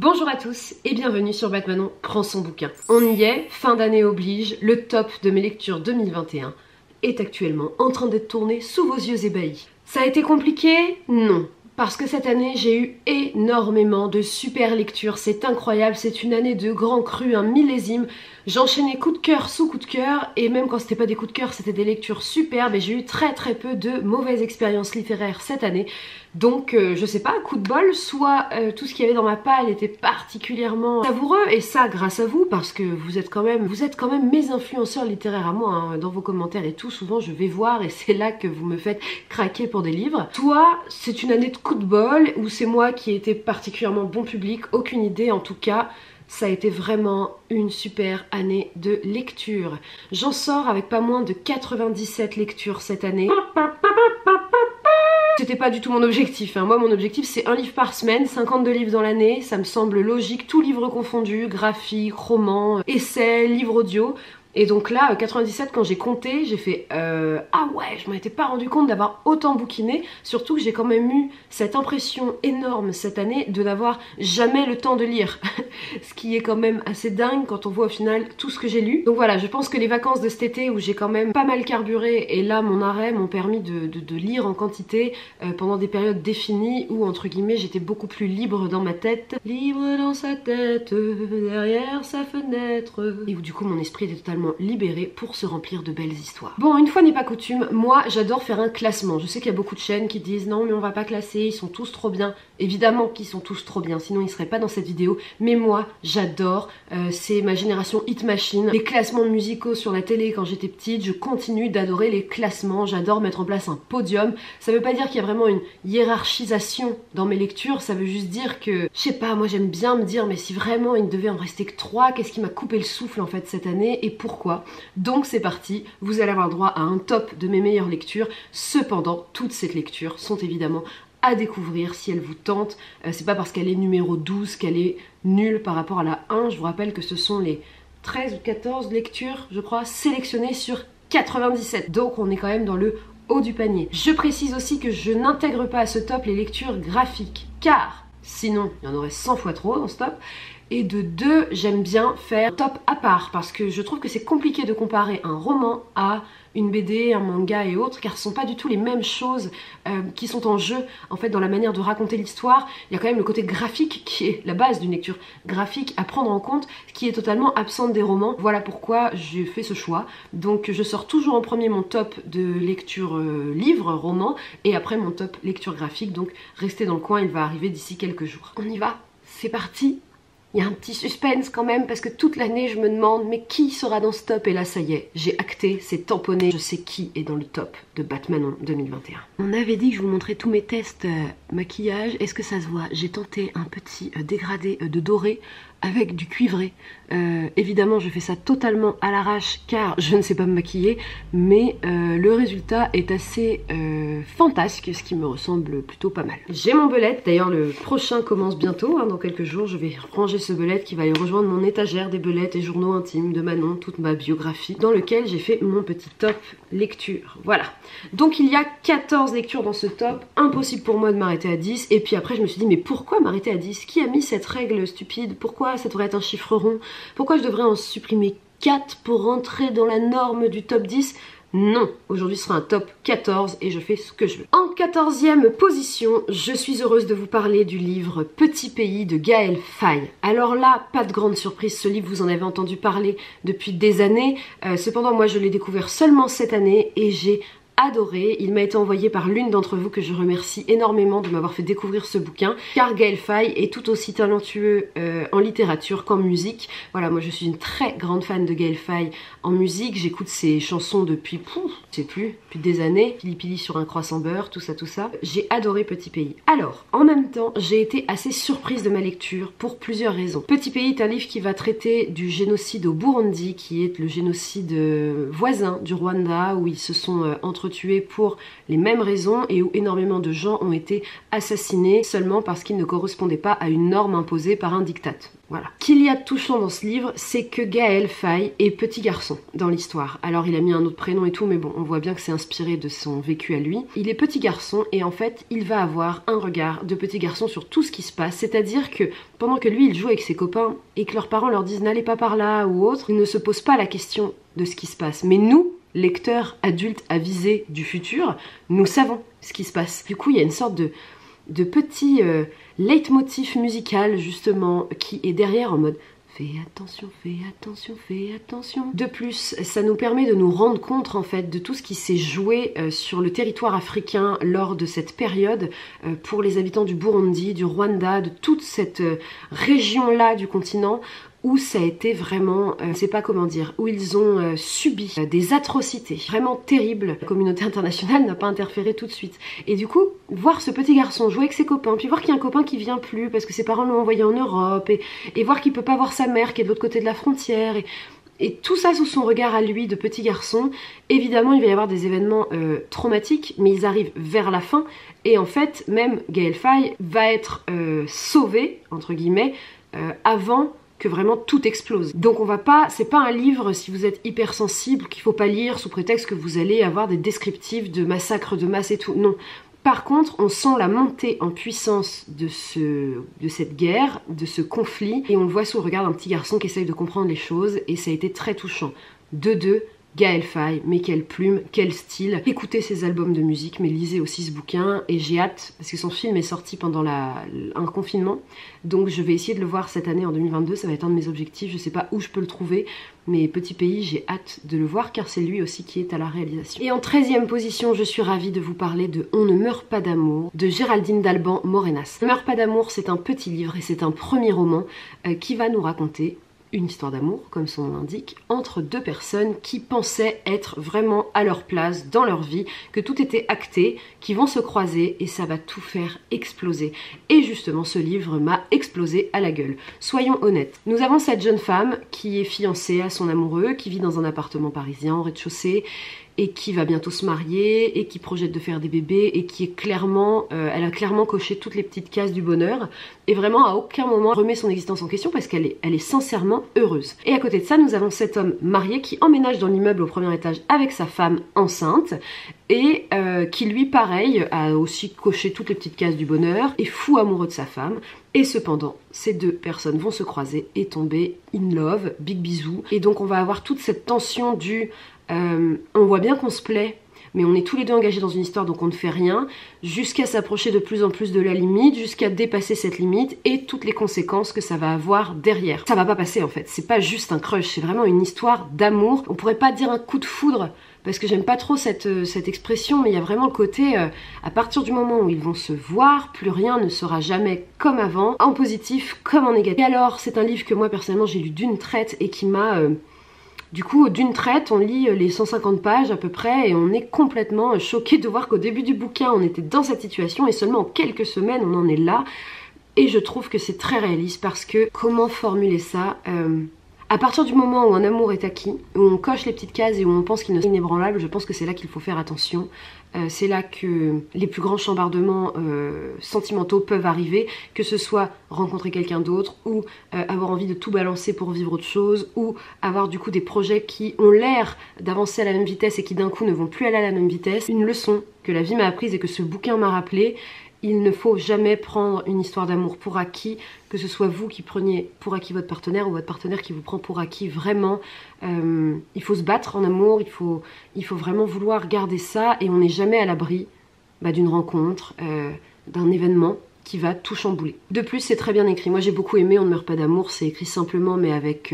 Bonjour à tous et bienvenue sur Batmanon prend son bouquin. On y est, fin d'année oblige, le top de mes lectures 2021 est actuellement en train d'être tourné sous vos yeux ébahis. Ça a été compliqué? Non. Parce que cette année, j'ai eu énormément de super lectures, c'est incroyable, c'est une année de grands crus, un millésime. J'enchaînais coup de cœur sous coup de cœur, et même quand c'était pas des coups de cœur, c'était des lectures superbes, et j'ai eu très peu de mauvaises expériences littéraires cette année. Donc, je sais pas, coup de bol, soit tout ce qu'il y avait dans ma palle était particulièrement savoureux, et ça grâce à vous, parce que vous êtes quand même mes influenceurs littéraires à moi, hein, dans vos commentaires et tout, souvent je vais voir, et c'est là que vous me faites craquer pour des livres. Soit c'est une année de coup de bol, ou c'est moi qui ai été particulièrement bon public, aucune idée, en tout cas, ça a été vraiment une super année de lecture. J'en sors avec pas moins de 97 lectures cette année. C'était pas du tout mon objectif, hein. Moi mon objectif c'est un livre par semaine, 52 livres dans l'année, ça me semble logique, tous livres confondus, graphique, roman, essai, livre audio. Et donc là, 97, quand j'ai compté, j'ai fait ah ouais, je m'en étais pas rendu compte d'avoir autant bouquiné, surtout que j'ai quand même eu cette impression énorme cette année de n'avoir jamais le temps de lire, ce qui est quand même assez dingue quand on voit au final tout ce que j'ai lu. Donc voilà, je pense que les vacances de cet été où j'ai quand même pas mal carburé, et là mon arrêt m'ont permis de lire en quantité pendant des périodes définies où entre guillemets j'étais beaucoup plus libre dans ma tête, libre dans sa tête, derrière sa fenêtre, et où du coup mon esprit était totalement libéré pour se remplir de belles histoires. Bon, une fois n'est pas coutume, moi j'adore faire un classement. Je sais qu'il y a beaucoup de chaînes qui disent non mais on va pas classer, ils sont tous trop bien. Évidemment qu'ils sont tous trop bien, sinon ils seraient pas dans cette vidéo. Mais moi j'adore, c'est ma génération Hit Machine. Les classements musicaux sur la télé quand j'étais petite, je continue d'adorer les classements. J'adore mettre en place un podium. Ça veut pas dire qu'il y a vraiment une hiérarchisation dans mes lectures, ça veut juste dire que, je sais pas, moi j'aime bien me dire mais si vraiment il ne devait en rester que 3, qu'est-ce qui m'a coupé le souffle en fait cette année et pourquoi? Donc c'est parti, vous allez avoir droit à un top de mes meilleures lectures. Cependant, toutes ces lectures sont évidemment à découvrir si elles vous tentent. C'est pas parce qu'elle est numéro 12 qu'elle est nulle par rapport à la 1. Je vous rappelle que ce sont les 13 ou 14 lectures, je crois, sélectionnées sur 97. Donc on est quand même dans le haut du panier. Je précise aussi que je n'intègre pas à ce top les lectures graphiques, car sinon il y en aurait 100 fois trop dans ce top. Et de deux, j'aime bien faire un top à part parce que je trouve que c'est compliqué de comparer un roman à une BD, un manga et autres, car ce ne sont pas du tout les mêmes choses qui sont en jeu en fait dans la manière de raconter l'histoire. Il y a quand même le côté graphique qui est la base d'une lecture graphique à prendre en compte, qui est totalement absente des romans. Voilà pourquoi j'ai fait ce choix. Donc je sors toujours en premier mon top de lecture livre, roman, et après mon top lecture graphique. Donc restez dans le coin, il va arriver d'ici quelques jours. On y va, c'est parti. Il y a un petit suspense quand même parce que toute l'année je me demande mais qui sera dans ce top, et là ça y est, j'ai acté, c'est tamponné, je sais qui est dans le top de Batmanon 2021. On avait dit que je vous montrais tous mes tests maquillage, est-ce que ça se voit? J'ai tenté un petit dégradé de doré avec du cuivré. Évidemment je fais ça totalement à l'arrache car je ne sais pas me maquiller, mais le résultat est assez fantasque, ce qui me ressemble plutôt pas mal. J'ai mon belette, d'ailleurs le prochain commence bientôt, hein, dans quelques jours je vais ranger ce belette qui va aller rejoindre mon étagère des belettes et journaux intimes de Manon, toute ma biographie, dans lequel j'ai fait mon petit top lecture. Voilà, donc il y a 14 lectures dans ce top, impossible pour moi de m'arrêter à 10, et puis après je me suis dit mais pourquoi m'arrêter à 10? Qui a mis cette règle stupide? Pourquoi ça devrait être un chiffre rond? Pourquoi je devrais en supprimer 4 pour rentrer dans la norme du top 10? Non, aujourd'hui ce sera un top 14 et je fais ce que je veux. En 14e position, je suis heureuse de vous parler du livre Petit Pays de Gaël Faye. Alors là, pas de grande surprise, ce livre vous en avez entendu parler depuis des années. Cependant, moi je l'ai découvert seulement cette année et j'ai adoré. Il m'a été envoyé par l'une d'entre vous que je remercie énormément de m'avoir fait découvrir ce bouquin, car Gaël Faye est tout aussi talentueux en littérature qu'en musique. Voilà, moi je suis une très grande fan de Gaël Faye en musique, j'écoute ses chansons depuis, je sais plus, depuis des années, Pili Pili sur un croissant beurre, tout ça. J'ai adoré Petit Pays. Alors, en même temps, j'ai été assez surprise de ma lecture pour plusieurs raisons. Petit Pays est un livre qui va traiter du génocide au Burundi, qui est le génocide voisin du Rwanda, où ils se sont entretués pour les mêmes raisons et où énormément de gens ont été assassinés seulement parce qu'ils ne correspondaient pas à une norme imposée par un diktat. Voilà. Qu'il y a de touchant dans ce livre, c'est que Gaël Faye est petit garçon dans l'histoire. Alors il a mis un autre prénom et tout, mais bon, on voit bien que c'est inspiré de son vécu à lui. Il est petit garçon et en fait, il va avoir un regard de petit garçon sur tout ce qui se passe. C'est-à-dire que pendant que lui, il joue avec ses copains et que leurs parents leur disent n'allez pas par là ou autre, il ne se pose pas la question de ce qui se passe. Mais nous, lecteurs adultes avisés du futur, nous savons ce qui se passe. Du coup, il y a une sorte de petit leitmotiv musical justement qui est derrière en mode fais attention, fais attention, fais attention. De plus, ça nous permet de nous rendre compte en fait de tout ce qui s'est joué sur le territoire africain lors de cette période pour les habitants du Burundi, du Rwanda, de toute cette région-là du continent où ça a été vraiment, je sais pas comment dire, où ils ont subi des atrocités vraiment terribles. La communauté internationale n'a pas interféré tout de suite. Et du coup, voir ce petit garçon jouer avec ses copains, puis voir qu'il y a un copain qui vient plus parce que ses parents l'ont envoyé en Europe, et voir qu'il peut pas voir sa mère qui est de l'autre côté de la frontière, et tout ça sous son regard à lui de petit garçon. Évidemment, il va y avoir des événements traumatiques, mais ils arrivent vers la fin, et en fait, même Gaël Faye va être sauvé, entre guillemets, avant que vraiment tout explose. Donc on va pas, c'est pas un livre si vous êtes hypersensible qu'il faut pas lire sous prétexte que vous allez avoir des descriptifs de massacres de masse et tout, non. Par contre, on sent la montée en puissance de cette guerre, de ce conflit, et on le voit sous le regard d'un petit garçon qui essaye de comprendre les choses, et ça a été très touchant. De deux, Gaël Faye, mais quelle plume, quel style. Écoutez ses albums de musique, mais lisez aussi ce bouquin, et j'ai hâte, parce que son film est sorti pendant un confinement, donc je vais essayer de le voir cette année en 2022, ça va être un de mes objectifs, je sais pas où je peux le trouver, mais Petit Pays, j'ai hâte de le voir, car c'est lui aussi qui est à la réalisation. Et en 13e position, je suis ravie de vous parler de On ne meurt pas d'amour, de Géraldine d'Alban Morenas. On ne meurt pas d'amour, c'est un petit livre, et c'est un premier roman qui va nous raconter une histoire d'amour, comme son nom l'indique, entre deux personnes qui pensaient être vraiment à leur place dans leur vie, que tout était acté, qui vont se croiser et ça va tout faire exploser. Et justement, ce livre m'a explosé à la gueule. Soyons honnêtes. Nous avons cette jeune femme qui est fiancée à son amoureux, qui vit dans un appartement parisien au rez-de-chaussée, et qui va bientôt se marier, et qui projette de faire des bébés, et qui est clairement, elle a clairement coché toutes les petites cases du bonheur, et vraiment à aucun moment remet son existence en question parce qu'elle est sincèrement heureuse. Et à côté de ça, nous avons cet homme marié qui emménage dans l'immeuble au premier étage avec sa femme enceinte, et qui lui, pareil, a aussi coché toutes les petites cases du bonheur, est fou amoureux de sa femme, et cependant, ces deux personnes vont se croiser et tomber in love, big bisous, et donc on va avoir toute cette tension du on voit bien qu'on se plaît, mais on est tous les deux engagés dans une histoire donc on ne fait rien, jusqu'à s'approcher de plus en plus de la limite, jusqu'à dépasser cette limite et toutes les conséquences que ça va avoir derrière. Ça va pas passer en fait, c'est pas juste un crush, c'est vraiment une histoire d'amour. On pourrait pas dire un coup de foudre, parce que j'aime pas trop cette expression, mais il y a vraiment le côté, à partir du moment où ils vont se voir, plus rien ne sera jamais comme avant, en positif comme en négatif. Et alors, c'est un livre que moi personnellement j'ai lu d'une traite et qui m'a... Du coup, d'une traite, on lit les 150 pages à peu près et on est complètement choqué de voir qu'au début du bouquin, on était dans cette situation et seulement en quelques semaines, on en est là. Et je trouve que c'est très réaliste parce que, comment formuler ça à partir du moment où un amour est acquis, où on coche les petites cases et où on pense qu'il est inébranlable, je pense que c'est là qu'il faut faire attention. C'est là que les plus grands chambardements sentimentaux peuvent arriver, que ce soit rencontrer quelqu'un d'autre ou avoir envie de tout balancer pour vivre autre chose, ou avoir du coup des projets qui ont l'air d'avancer à la même vitesse et qui d'un coup ne vont plus aller à la même vitesse. Une leçon que la vie m'a apprise et que ce bouquin m'a rappelé: il ne faut jamais prendre une histoire d'amour pour acquis, que ce soit vous qui preniez pour acquis votre partenaire ou votre partenaire qui vous prend pour acquis. Vraiment, il faut se battre en amour, il faut vraiment vouloir garder ça, et on n'est jamais à l'abri d'une rencontre, d'un événement qui va tout chambouler. De plus, c'est très bien écrit. Moi, j'ai beaucoup aimé On ne meurt pas d'amour. C'est écrit simplement, mais avec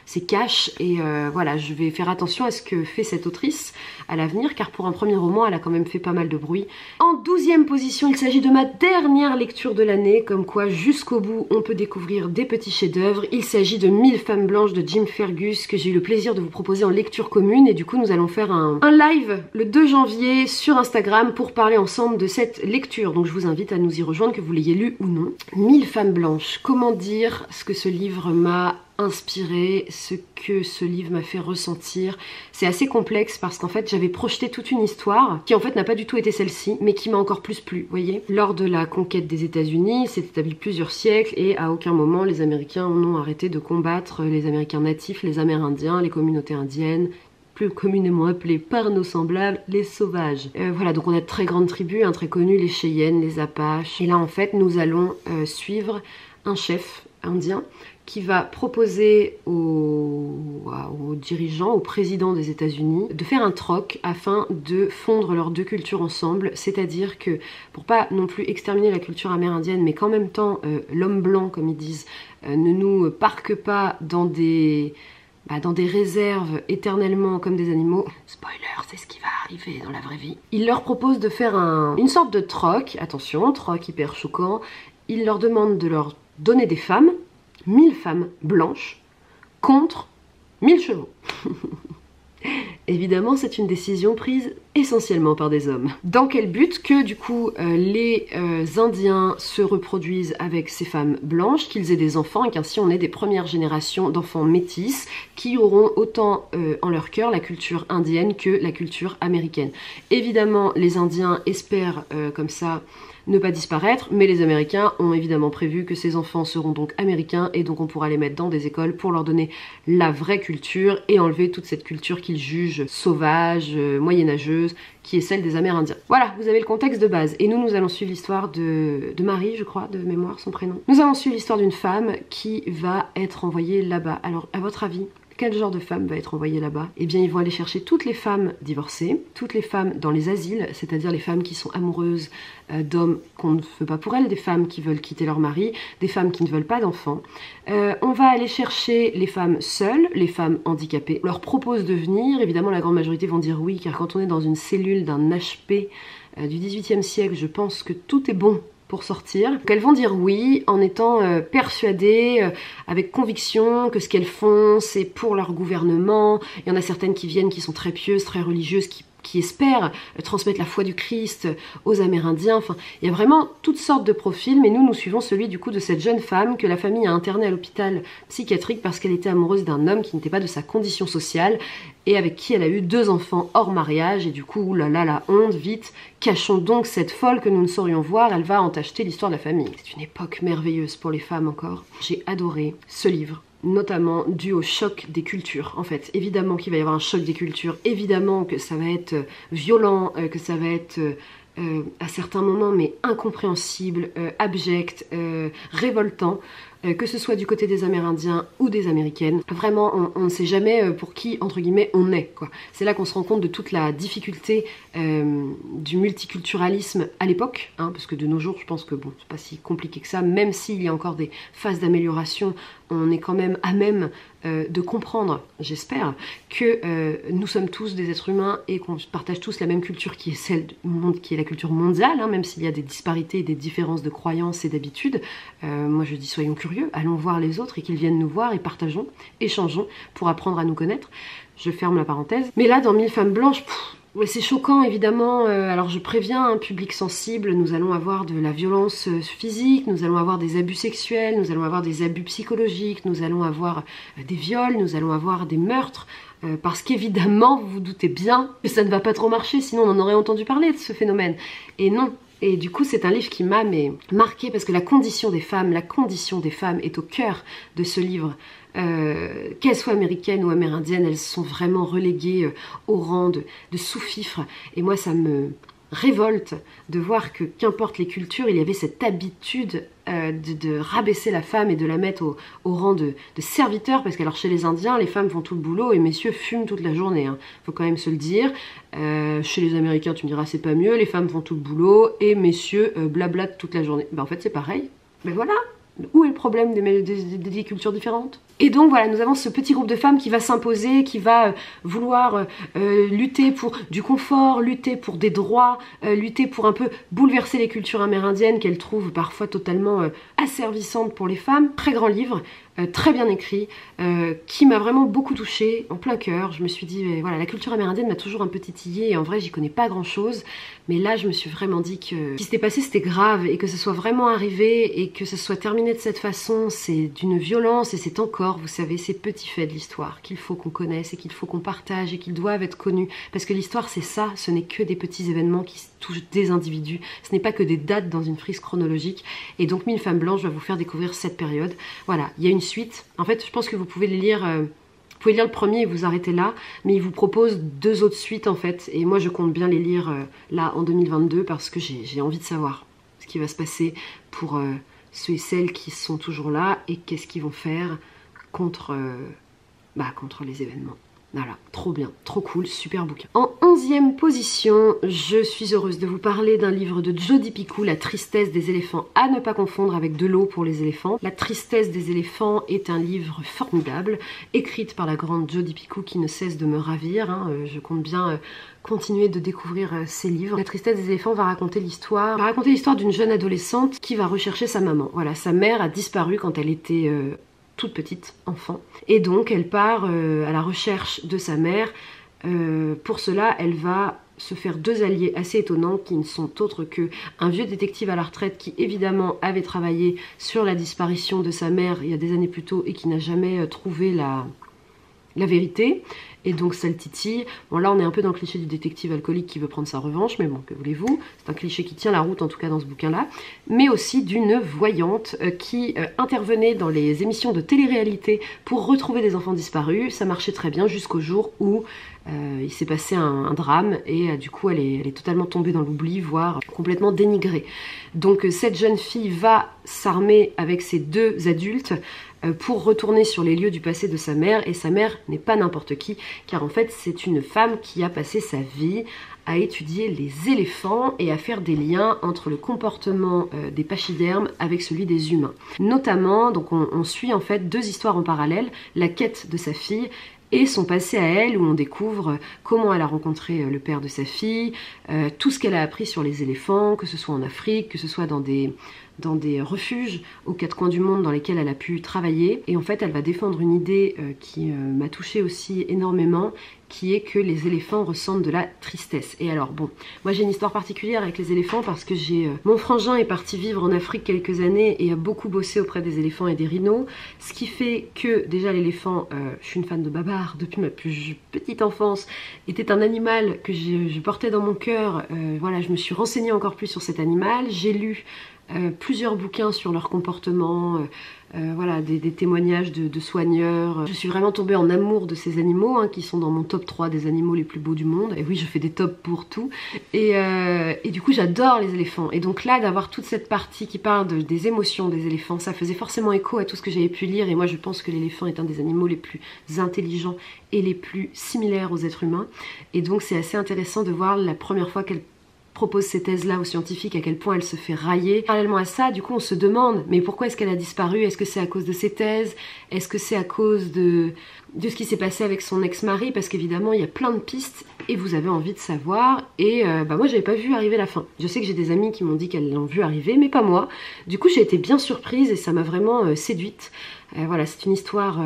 c'est cash. Et voilà, je vais faire attention à ce que fait cette autrice à l'avenir, car pour un premier roman, elle a quand même fait pas mal de bruit. En 12e position, il s'agit de ma dernière lecture de l'année, comme quoi jusqu'au bout, on peut découvrir des petits chefs-d'œuvre. Il s'agit de 1000 femmes blanches de Jim Fergus, que j'ai eu le plaisir de vous proposer en lecture commune. Et du coup, nous allons faire un live le 2 janvier sur Instagram pour parler ensemble de cette lecture. Donc, je vous invite à nous y rejoindre, que vous l'ayez lu ou non. 1000 femmes blanches, comment dire ce que ce livre m'a inspiré, ce que ce livre m'a fait ressentir. C'est assez complexe parce qu'en fait j'avais projeté toute une histoire qui en fait n'a pas du tout été celle-ci, mais qui m'a encore plus plu, vous voyez. Lors de la conquête des États-Unis, c'est établi plusieurs siècles et à aucun moment les Américains n'ont arrêté de combattre les Américains natifs, les Amérindiens, les communautés indiennes, plus communément appelés par nos semblables les sauvages. Voilà, donc on a de très grandes tribus, très connues, les Cheyennes, les Apaches. Et là en fait nous allons suivre un chef indien qui va proposer aux dirigeants, aux présidents des États-Unis de faire un troc afin de fondre leurs deux cultures ensemble, c'est-à-dire que pour pas non plus exterminer la culture amérindienne, mais qu'en même temps l'homme blanc, comme ils disent, ne nous parque pas dans des réserves éternellement comme des animaux. Spoiler, c'est ce qui va arriver dans la vraie vie. Il leur propose de faire une sorte de troc, attention, troc hyper choquant. Il leur demande de leur donner des femmes, 1000 femmes blanches, contre 1000 chevaux. Évidemment, c'est une décision prise essentiellement par des hommes. Dans quel but? Que du coup les Indiens se reproduisent avec ces femmes blanches, qu'ils aient des enfants et qu'ainsi on ait des premières générations d'enfants métis qui auront autant en leur cœur la culture indienne que la culture américaine. Évidemment, les Indiens espèrent comme ça ne pas disparaître, mais les Américains ont évidemment prévu que ces enfants seront donc américains et donc on pourra les mettre dans des écoles pour leur donner la vraie culture et enlever toute cette culture qu'ils jugent sauvage, moyenâgeuse, qui est celle des Amérindiens. Voilà, vous avez le contexte de base. Et nous allons suivre l'histoire de Marie, je crois, de mémoire, son prénom. Nous allons suivre l'histoire d'une femme qui va être envoyée là-bas. Alors, à votre avis, quel genre de femme va être envoyée là-bas? Eh bien, ils vont aller chercher toutes les femmes divorcées, toutes les femmes dans les asiles, c'est-à-dire les femmes qui sont amoureuses d'hommes qu'on ne veut pas pour elles, des femmes qui veulent quitter leur mari, des femmes qui ne veulent pas d'enfants. On va aller chercher les femmes seules, les femmes handicapées. On leur propose de venir, évidemment la grande majorité vont dire oui, car quand on est dans une cellule d'un HP du XVIIIe siècle, je pense que tout est bon pour sortir. Donc elles vont dire oui en étant persuadées, avec conviction que ce qu'elles font c'est pour leur gouvernement. Il y en a certaines qui viennent qui sont très pieuses, très religieuses, qui espèrent transmettre la foi du Christ aux Amérindiens. Enfin, il y a vraiment toutes sortes de profils, mais nous suivons celui du coup de cette jeune femme que la famille a internée à l'hôpital psychiatrique parce qu'elle était amoureuse d'un homme qui n'était pas de sa condition sociale et avec qui elle a eu 2 enfants hors mariage. Et du coup, oulala, la honte, vite, cachons donc cette folle que nous ne saurions voir, elle va entacheter l'histoire de la famille. C'est une époque merveilleuse pour les femmes encore. J'ai adoré ce livre, notamment dû au choc des cultures. En fait, évidemment qu'il va y avoir un choc des cultures, évidemment que ça va être violent, que ça va être à certains moments mais incompréhensible, abject, révoltant, que ce soit du côté des Amérindiens ou des Américaines. Vraiment, on ne sait jamais pour qui, entre guillemets, on est, quoi. C'est là qu'on se rend compte de toute la difficulté du multiculturalisme à l'époque, hein, parce que de nos jours, je pense que bon, c'est pas si compliqué que ça, même s'il y a encore des phases d'amélioration, on est quand même à même de comprendre, j'espère, que nous sommes tous des êtres humains et qu'on partage tous la même culture qui est celle du monde, qui est la culture mondiale, hein, même s'il y a des disparités et des différences de croyances et d'habitudes. Moi je dis soyons curieux, allons voir les autres et qu'ils viennent nous voir et partageons, échangeons pour apprendre à nous connaître. Je ferme la parenthèse. Mais là, dans 1000 femmes blanches, ouais, c'est choquant évidemment. Alors je préviens un public sensible, nous allons avoir de la violence physique, nous allons avoir des abus sexuels, nous allons avoir des abus psychologiques, nous allons avoir des viols, nous allons avoir des meurtres. Parce qu'évidemment, vous vous doutez bien que ça ne va pas trop marcher, sinon on en aurait entendu parler de ce phénomène. Et non. Et du coup, c'est un livre qui m'a marqué parce que la condition des femmes est au cœur de ce livre. Qu'elles soient américaines ou amérindiennes, elles sont vraiment reléguées au rang de sous-fifres. Et moi, ça me révolte de voir que, qu'importe les cultures, il y avait cette habitude de rabaisser la femme et de la mettre au rang de serviteur, parce que alors chez les Indiens, les femmes font tout le boulot et messieurs fument toute la journée, hein. Faut quand même se le dire. Chez les Américains, tu me diras, c'est pas mieux, les femmes font tout le boulot et messieurs blablatent toute la journée. Ben, en fait, c'est pareil. Ben voilà. Où est le problème des cultures différentes? Et donc voilà, nous avons ce petit groupe de femmes qui va s'imposer, qui va vouloir lutter pour du confort, lutter pour des droits, lutter pour un peu bouleverser les cultures amérindiennes qu'elles trouvent parfois totalement asservissantes pour les femmes. Très grand livre, très bien écrit, qui m'a vraiment beaucoup touchée, en plein cœur. Je me suis dit, mais voilà, la culture amérindienne m'a toujours un peu titillée et en vrai j'y connais pas grand chose, mais là je me suis vraiment dit que ce qui s'était passé c'était grave, et que ce soit vraiment arrivé et que ce soit terminé de cette façon, c'est d'une violence, et c'est encore, vous savez, ces petits faits de l'histoire qu'il faut qu'on connaisse et qu'il faut qu'on partage et qu'ils doivent être connus, parce que l'histoire c'est ça, ce n'est que des petits événements qui touchent des individus, ce n'est pas que des dates dans une frise chronologique. Et donc 1000 femmes blanches va vous faire découvrir cette période. Voilà, il y a une suite. En fait, je pense que vous pouvez les lire, vous pouvez lire le premier et vous arrêter là, mais il vous propose 2 autres suites en fait. Et moi, je compte bien les lire là en 2022 parce que j'ai envie de savoir ce qui va se passer pour ceux et celles qui sont toujours là et qu'est-ce qu'ils vont faire contre les événements. Voilà, trop bien, trop cool, super bouquin. En 11e position, je suis heureuse de vous parler d'un livre de Jodi Picoult, La tristesse des éléphants, à ne pas confondre avec De l'eau pour les éléphants. La tristesse des éléphants est un livre formidable, écrite par la grande Jodi Picoult qui ne cesse de me ravir. Hein. Je compte bien continuer de découvrir ces livres. La tristesse des éléphants va raconter l'histoire d'une jeune adolescente qui va rechercher sa maman. Voilà, sa mère a disparu quand elle était toute petite, enfant. Et donc elle part à la recherche de sa mère. Pour cela, elle va se faire 2 alliés assez étonnants qui ne sont autres que un vieux détective à la retraite qui évidemment avait travaillé sur la disparition de sa mère il y a des années plus tôt et qui n'a jamais trouvé la vérité. Et donc ça le titille. Bon là on est un peu dans le cliché du détective alcoolique qui veut prendre sa revanche, mais bon, que voulez-vous, c'est un cliché qui tient la route en tout cas dans ce bouquin là, mais aussi d'une voyante qui intervenait dans les émissions de télé-réalité pour retrouver des enfants disparus. Ça marchait très bien jusqu'au jour où il s'est passé un drame et du coup elle est totalement tombée dans l'oubli, voire complètement dénigrée. Donc cette jeune fille va s'armer avec ces 2 adultes pour retourner sur les lieux du passé de sa mère, et sa mère n'est pas n'importe qui, car en fait c'est une femme qui a passé sa vie à étudier les éléphants et à faire des liens entre le comportement des pachydermes avec celui des humains. Notamment, donc on suit en fait 2 histoires en parallèle, la quête de sa fille et son passé à elle, où on découvre comment elle a rencontré le père de sa fille, tout ce qu'elle a appris sur les éléphants, que ce soit en Afrique, que ce soit dans des refuges aux 4 coins du monde dans lesquels elle a pu travailler. Et en fait elle va défendre une idée qui m'a touchée aussi énormément, qui est que les éléphants ressentent de la tristesse. Et alors bon, moi j'ai une histoire particulière avec les éléphants parce que mon frangin est parti vivre en Afrique quelques années et a beaucoup bossé auprès des éléphants et des rhinos, ce qui fait que déjà l'éléphant, je suis une fan de Babar depuis ma plus petite enfance, était un animal que je portais dans mon cœur. Voilà, je me suis renseignée encore plus sur cet animal, j'ai lu plusieurs bouquins sur leur comportement, voilà, des témoignages de soigneurs. Je suis vraiment tombée en amour de ces animaux, hein, qui sont dans mon top 3 des animaux les plus beaux du monde. Et oui, je fais des tops pour tout. Et du coup, j'adore les éléphants. Et donc là, d'avoir toute cette partie qui parle des émotions des éléphants, ça faisait forcément écho à tout ce que j'avais pu lire. Et moi, je pense que l'éléphant est un des animaux les plus intelligents et les plus similaires aux êtres humains. Et donc, c'est assez intéressant de voir la première fois qu'elle propose ces thèses-là aux scientifiques, à quel point elle se fait railler. Parallèlement à ça, du coup, on se demande, mais pourquoi est-ce qu'elle a disparu? Est-ce que c'est à cause de ses thèses? Est-ce que c'est à cause de ce qui s'est passé avec son ex-mari? Parce qu'évidemment, il y a plein de pistes et vous avez envie de savoir. Et moi, j'avais pas vu arriver la fin. Je sais que j'ai des amis qui m'ont dit qu'elles l'ont vu arriver, mais pas moi. Du coup, j'ai été bien surprise et ça m'a vraiment séduite. Voilà, c'est une histoire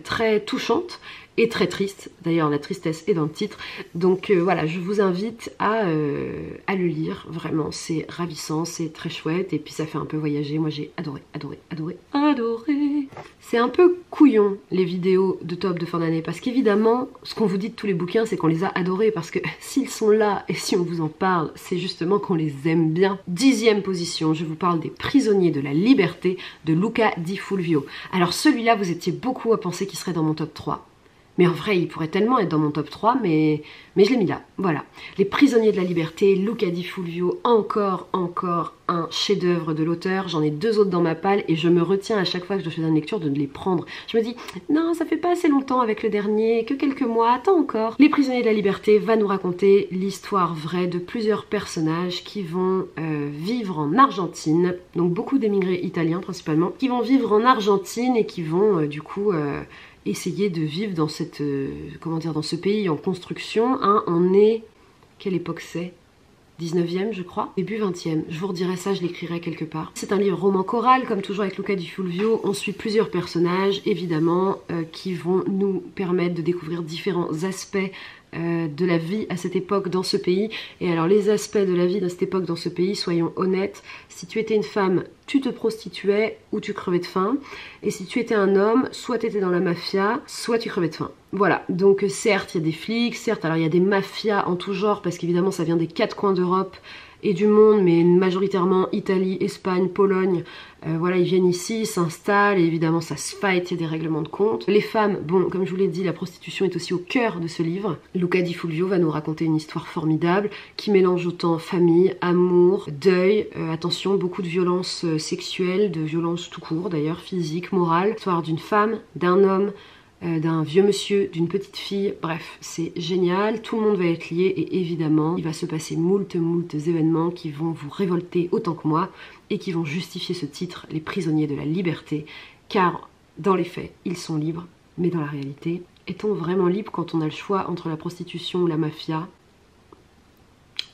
très touchante et très triste, d'ailleurs la tristesse est dans le titre, donc voilà, je vous invite à le lire, vraiment c'est ravissant, c'est très chouette, et puis ça fait un peu voyager. Moi j'ai adoré, adoré, adoré, adoré. C'est un peu couillon les vidéos de top de fin d'année, parce qu'évidemment, ce qu'on vous dit de tous les bouquins, c'est qu'on les a adorés, parce que s'ils sont là, et si on vous en parle, c'est justement qu'on les aime bien. 10e position, je vous parle des Prisonniers de la Liberté de Luca Di Fulvio. Alors celui-là, vous étiez beaucoup à penser qu'il serait dans mon top 3. Mais en vrai, il pourrait tellement être dans mon top 3, mais je l'ai mis là, voilà. Les Prisonniers de la Liberté, Luca Di Fulvio, encore un chef-d'œuvre de l'auteur. J'en ai 2 autres dans ma palle et je me retiens à chaque fois que je fais une lecture de les prendre. Je me dis, non, ça fait pas assez longtemps avec le dernier, que quelques mois, attends encore. Les Prisonniers de la Liberté va nous raconter l'histoire vraie de plusieurs personnages qui vont vivre en Argentine, donc beaucoup d'émigrés italiens principalement, qui vont vivre en Argentine et qui vont du coup essayer de vivre dans dans ce pays en construction. Hein, on est... Quelle époque c'est? 19e je crois, début 20e, je vous redirai ça, je l'écrirai quelque part. C'est un livre roman choral, comme toujours avec Luca Di Fulvio. On suit plusieurs personnages, évidemment, qui vont nous permettre de découvrir différents aspects de la vie à cette époque dans ce pays. Et alors les aspects de la vie à cette époque dans ce pays, soyons honnêtes, si tu étais une femme, tu te prostituais ou tu crevais de faim. Et si tu étais un homme, soit tu étais dans la mafia, soit tu crevais de faim. Voilà, donc certes il y a des flics, certes alors il y a des mafias en tout genre, parce qu'évidemment ça vient des quatre coins d'Europe et du monde, mais majoritairement Italie, Espagne, Pologne, voilà, ils viennent ici, ils s'installent, et évidemment ça se fight, il y a des règlements de compte. Les femmes, bon, comme je vous l'ai dit, la prostitution est aussi au cœur de ce livre. Luca Di Fulvio va nous raconter une histoire formidable, qui mélange autant famille, amour, deuil, attention, beaucoup de violences sexuelles, de violences tout court d'ailleurs, physiques, morales. L'histoire d'une femme, d'un homme, d'un vieux monsieur, d'une petite fille, bref, c'est génial, tout le monde va être lié et évidemment, il va se passer moult événements qui vont vous révolter autant que moi et qui vont justifier ce titre, Les prisonniers de la liberté, car dans les faits, ils sont libres, mais dans la réalité, est-on vraiment libre quand on a le choix entre la prostitution ou la mafia ?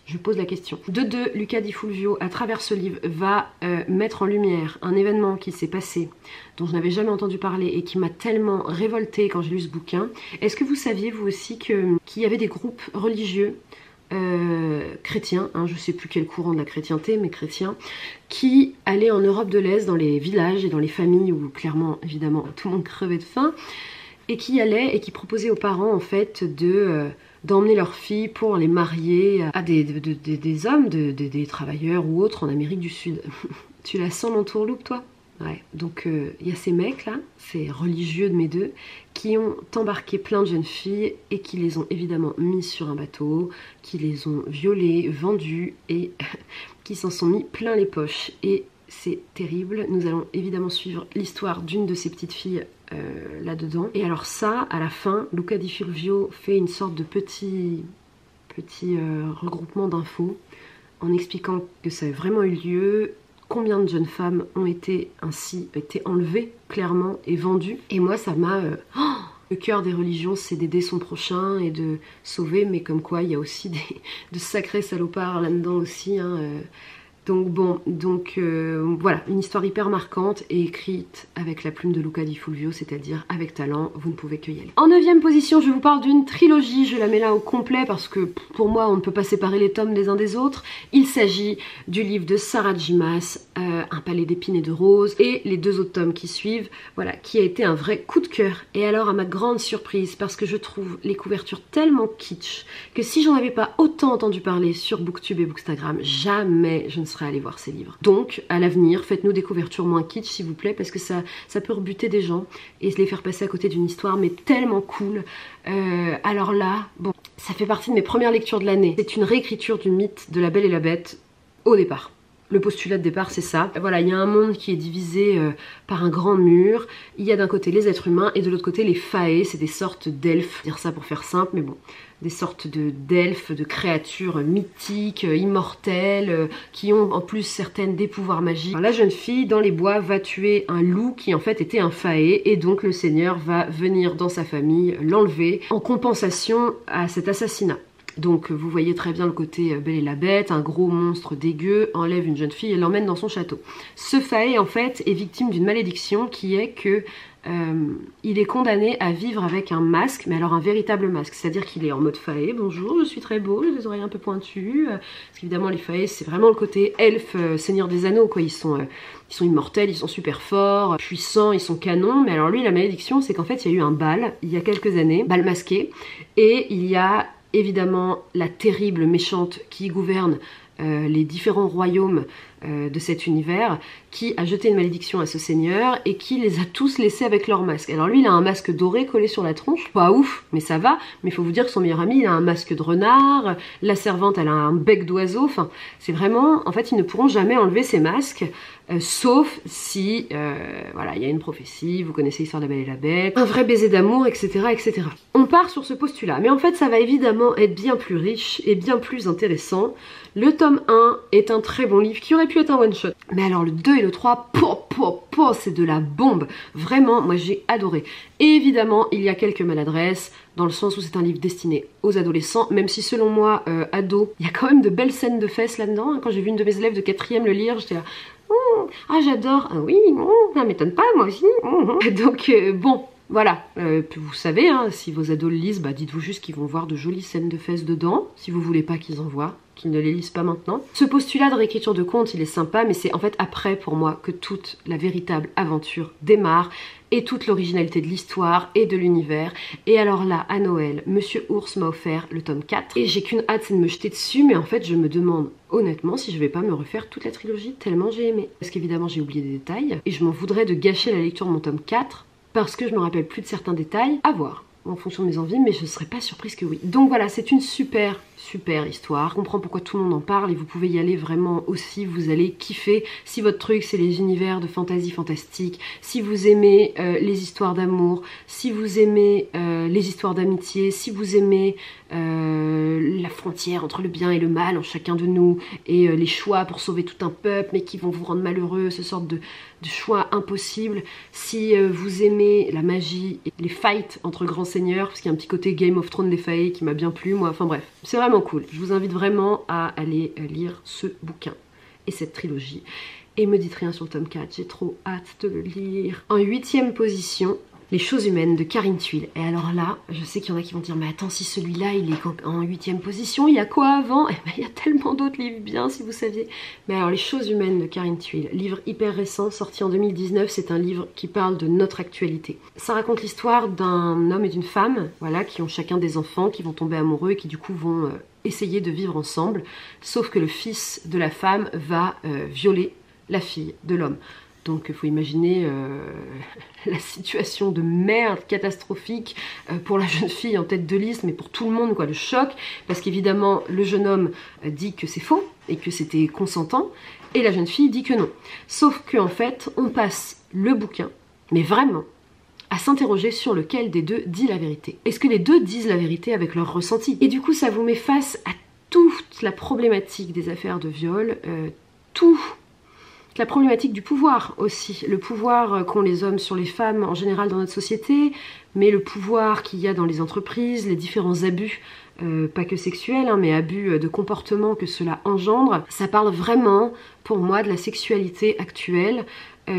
Je pose la question. De deux, Luca Di Fulvio, à travers ce livre, va mettre en lumière un événement qui s'est passé, dont je n'avais jamais entendu parler et qui m'a tellement révoltée quand j'ai lu ce bouquin. Est-ce que vous saviez, vous aussi, qu'il y avait des groupes religieux chrétiens, hein, je ne sais plus quel courant de la chrétienté, mais chrétiens, qui allaient en Europe de l'Est, dans les villages et dans les familles où, clairement, évidemment, tout le monde crevait de faim, et qui allaient et qui proposaient aux parents, en fait, d'emmener leurs filles pour les marier à des hommes, des travailleurs ou autres en Amérique du Sud. Tu la sens l'entourloupe, toi? Ouais, donc y a ces mecs là, ces religieux de mes deux, qui ont embarqué plein de jeunes filles et qui les ont évidemment mises sur un bateau, qui les ont violées, vendues et qui s'en sont mis plein les poches. Et c'est terrible, nous allons évidemment suivre l'histoire d'une de ces petites filles là-dedans. Et alors ça, à la fin, Luca Di Fulvio fait une sorte de petit regroupement d'infos en expliquant que ça a vraiment eu lieu, combien de jeunes femmes ont été enlevées clairement et vendues. Et moi ça m'a... le cœur des religions, c'est d'aider son prochain et de sauver, mais comme quoi il y a aussi de sacrés salopards là-dedans aussi, hein, donc bon, voilà, une histoire hyper marquante et écrite avec la plume de Luca Di Fulvio, c'est-à-dire avec talent, vous ne pouvez que y aller. En 9e position, je vous parle d'une trilogie, je la mets là au complet parce que pour moi, on ne peut pas séparer les tomes les uns des autres. Il s'agit du livre de Sarah J. Maas, Un palais d'épines et de roses, et les deux autres tomes qui suivent, voilà, qui a été un vrai coup de cœur. Et alors, à ma grande surprise, parce que je trouve les couvertures tellement kitsch, que si j'en avais pas autant entendu parler sur Booktube et Bookstagram, jamais je ne serais allée voir ces livres. Donc, à l'avenir, faites-nous des couvertures moins kitsch, s'il vous plaît, parce que ça peut rebuter des gens et se les faire passer à côté d'une histoire, mais tellement cool. Alors là, bon, ça fait partie de mes premières lectures de l'année. C'est une réécriture du mythe de La Belle et la Bête au départ. Le postulat de départ, c'est ça. Voilà, il y a un monde qui est divisé par un grand mur. Il y a d'un côté les êtres humains et de l'autre côté les fae, c'est des sortes d'elfes. Dire ça pour faire simple, mais bon, des sortes d'elfes, de créatures mythiques, immortelles, qui ont en plus certaines des pouvoirs magiques. Alors, la jeune fille, dans les bois, va tuer un loup qui en fait était un fae, et donc le seigneur va venir dans sa famille l'enlever en compensation à cet assassinat. Donc vous voyez très bien le côté Belle et la Bête, un gros monstre dégueu enlève une jeune fille et l'emmène dans son château. Ce fae en fait est victime d'une malédiction qui est que il est condamné à vivre avec un masque, mais alors un véritable masque, c'est-à-dire qu'il est en mode fae, bonjour, je suis très beau, j'ai des oreilles un peu pointues, parce qu'évidemment les fae c'est vraiment le côté elfe, Seigneur des Anneaux, quoi, ils sont immortels, ils sont super forts, puissants, ils sont canons, mais alors lui la malédiction c'est qu'en fait il y a eu un bal, il y a quelques années, bal masqué, et il y a évidemment la terrible méchante qui gouverne les différents royaumes de cet univers, qui a jeté une malédiction à ce seigneur et qui les a tous laissés avec leur masque. Alors lui il a un masque doré collé sur la tronche, pas ouf mais ça va, mais il faut vous dire que son meilleur ami il a un masque de renard, la servante elle a un bec d'oiseau, enfin c'est vraiment, en fait ils ne pourront jamais enlever ces masques, sauf si, voilà, il y a une prophétie, vous connaissez l'histoire de La Belle et la Bête, un vrai baiser d'amour, etc., etc. On part sur ce postulat, mais en fait ça va évidemment être bien plus riche et bien plus intéressant. Le tome tome 1 est un très bon livre qui aurait pu être un one shot. Mais alors le 2 et le 3, c'est de la bombe. Vraiment, moi j'ai adoré. Et évidemment, il y a quelques maladresses, dans le sens où c'est un livre destiné aux adolescents, même si selon moi, ado, il y a quand même de belles scènes de fesses là-dedans. Quand j'ai vu une de mes élèves de 4e le lire, j'étais là... ah j'adore, ah oui, ça m'étonne pas, moi aussi. Donc bon, voilà, vous savez, hein, si vos ados le lisent, bah, dites-vous juste qu'ils vont voir de jolies scènes de fesses dedans, si vous voulez pas qu'ils en voient, qu'ils ne les lisent pas maintenant. Ce postulat de réécriture de contes, il est sympa, mais c'est en fait après pour moi que toute la véritable aventure démarre, et toute l'originalité de l'histoire et de l'univers. Et alors là, à Noël, Monsieur Ours m'a offert le tome 4, et j'ai qu'une hâte, c'est de me jeter dessus, mais en fait je me demande honnêtement si je vais pas me refaire toute la trilogie tellement j'ai aimé. Parce qu'évidemment j'ai oublié des détails, et je m'en voudrais de gâcher la lecture de mon tome 4, parce que je me rappelle plus de certains détails, à voir en fonction de mes envies, mais je serais pas surprise que oui. Donc voilà, c'est une super histoire. Je comprends pourquoi tout le monde en parle et vous pouvez y aller vraiment aussi, vous allez kiffer. Si votre truc c'est les univers de fantasy fantastique, si vous aimez les histoires d'amour, si vous aimez les histoires d'amitié, si vous aimez la frontière entre le bien et le mal en chacun de nous, et les choix pour sauver tout un peuple mais qui vont vous rendre malheureux, ce sorte de choix impossibles. Si vous aimez la magie et les fights entre grands seigneurs, parce qu'il y a un petit côté Game of Thrones défaillé qui m'a bien plu, moi, enfin bref, c'est vraiment cool. Je vous invite vraiment à aller lire ce bouquin et cette trilogie. Et me dites rien sur le tome 4, j'ai trop hâte de le lire. En 8e position, Les choses humaines de Carine Tuile. Et alors là, je sais qu'il y en a qui vont dire, mais attends, si celui-là il est en 8e position, il y a quoi avant? Eh ben, il y a tellement d'autres livres bien, si vous saviez. Mais alors, Les choses humaines de Carine Tuile, livre hyper récent, sorti en 2019, c'est un livre qui parle de notre actualité. Ça raconte l'histoire d'un homme et d'une femme, voilà, qui ont chacun des enfants, qui vont tomber amoureux et qui du coup vont essayer de vivre ensemble. Sauf que le fils de la femme va violer la fille de l'homme. Donc il faut imaginer la situation de merde catastrophique pour la jeune fille en tête de liste, mais pour tout le monde, quoi, le choc, parce qu'évidemment le jeune homme dit que c'est faux et que c'était consentant, et la jeune fille dit que non. Sauf qu'en fait on passe le bouquin, mais vraiment, à s'interroger sur lequel des deux dit la vérité. Est-ce que les deux disent la vérité avec leur ressenti? Et du coup ça vous met face à toute la problématique des affaires de viol, la problématique du pouvoir aussi, le pouvoir qu'ont les hommes sur les femmes en général dans notre société, mais le pouvoir qu'il y a dans les entreprises, les différents abus, pas que sexuels, hein, mais abus de comportement que cela engendre. Ça parle vraiment, pour moi, de la sexualité actuelle,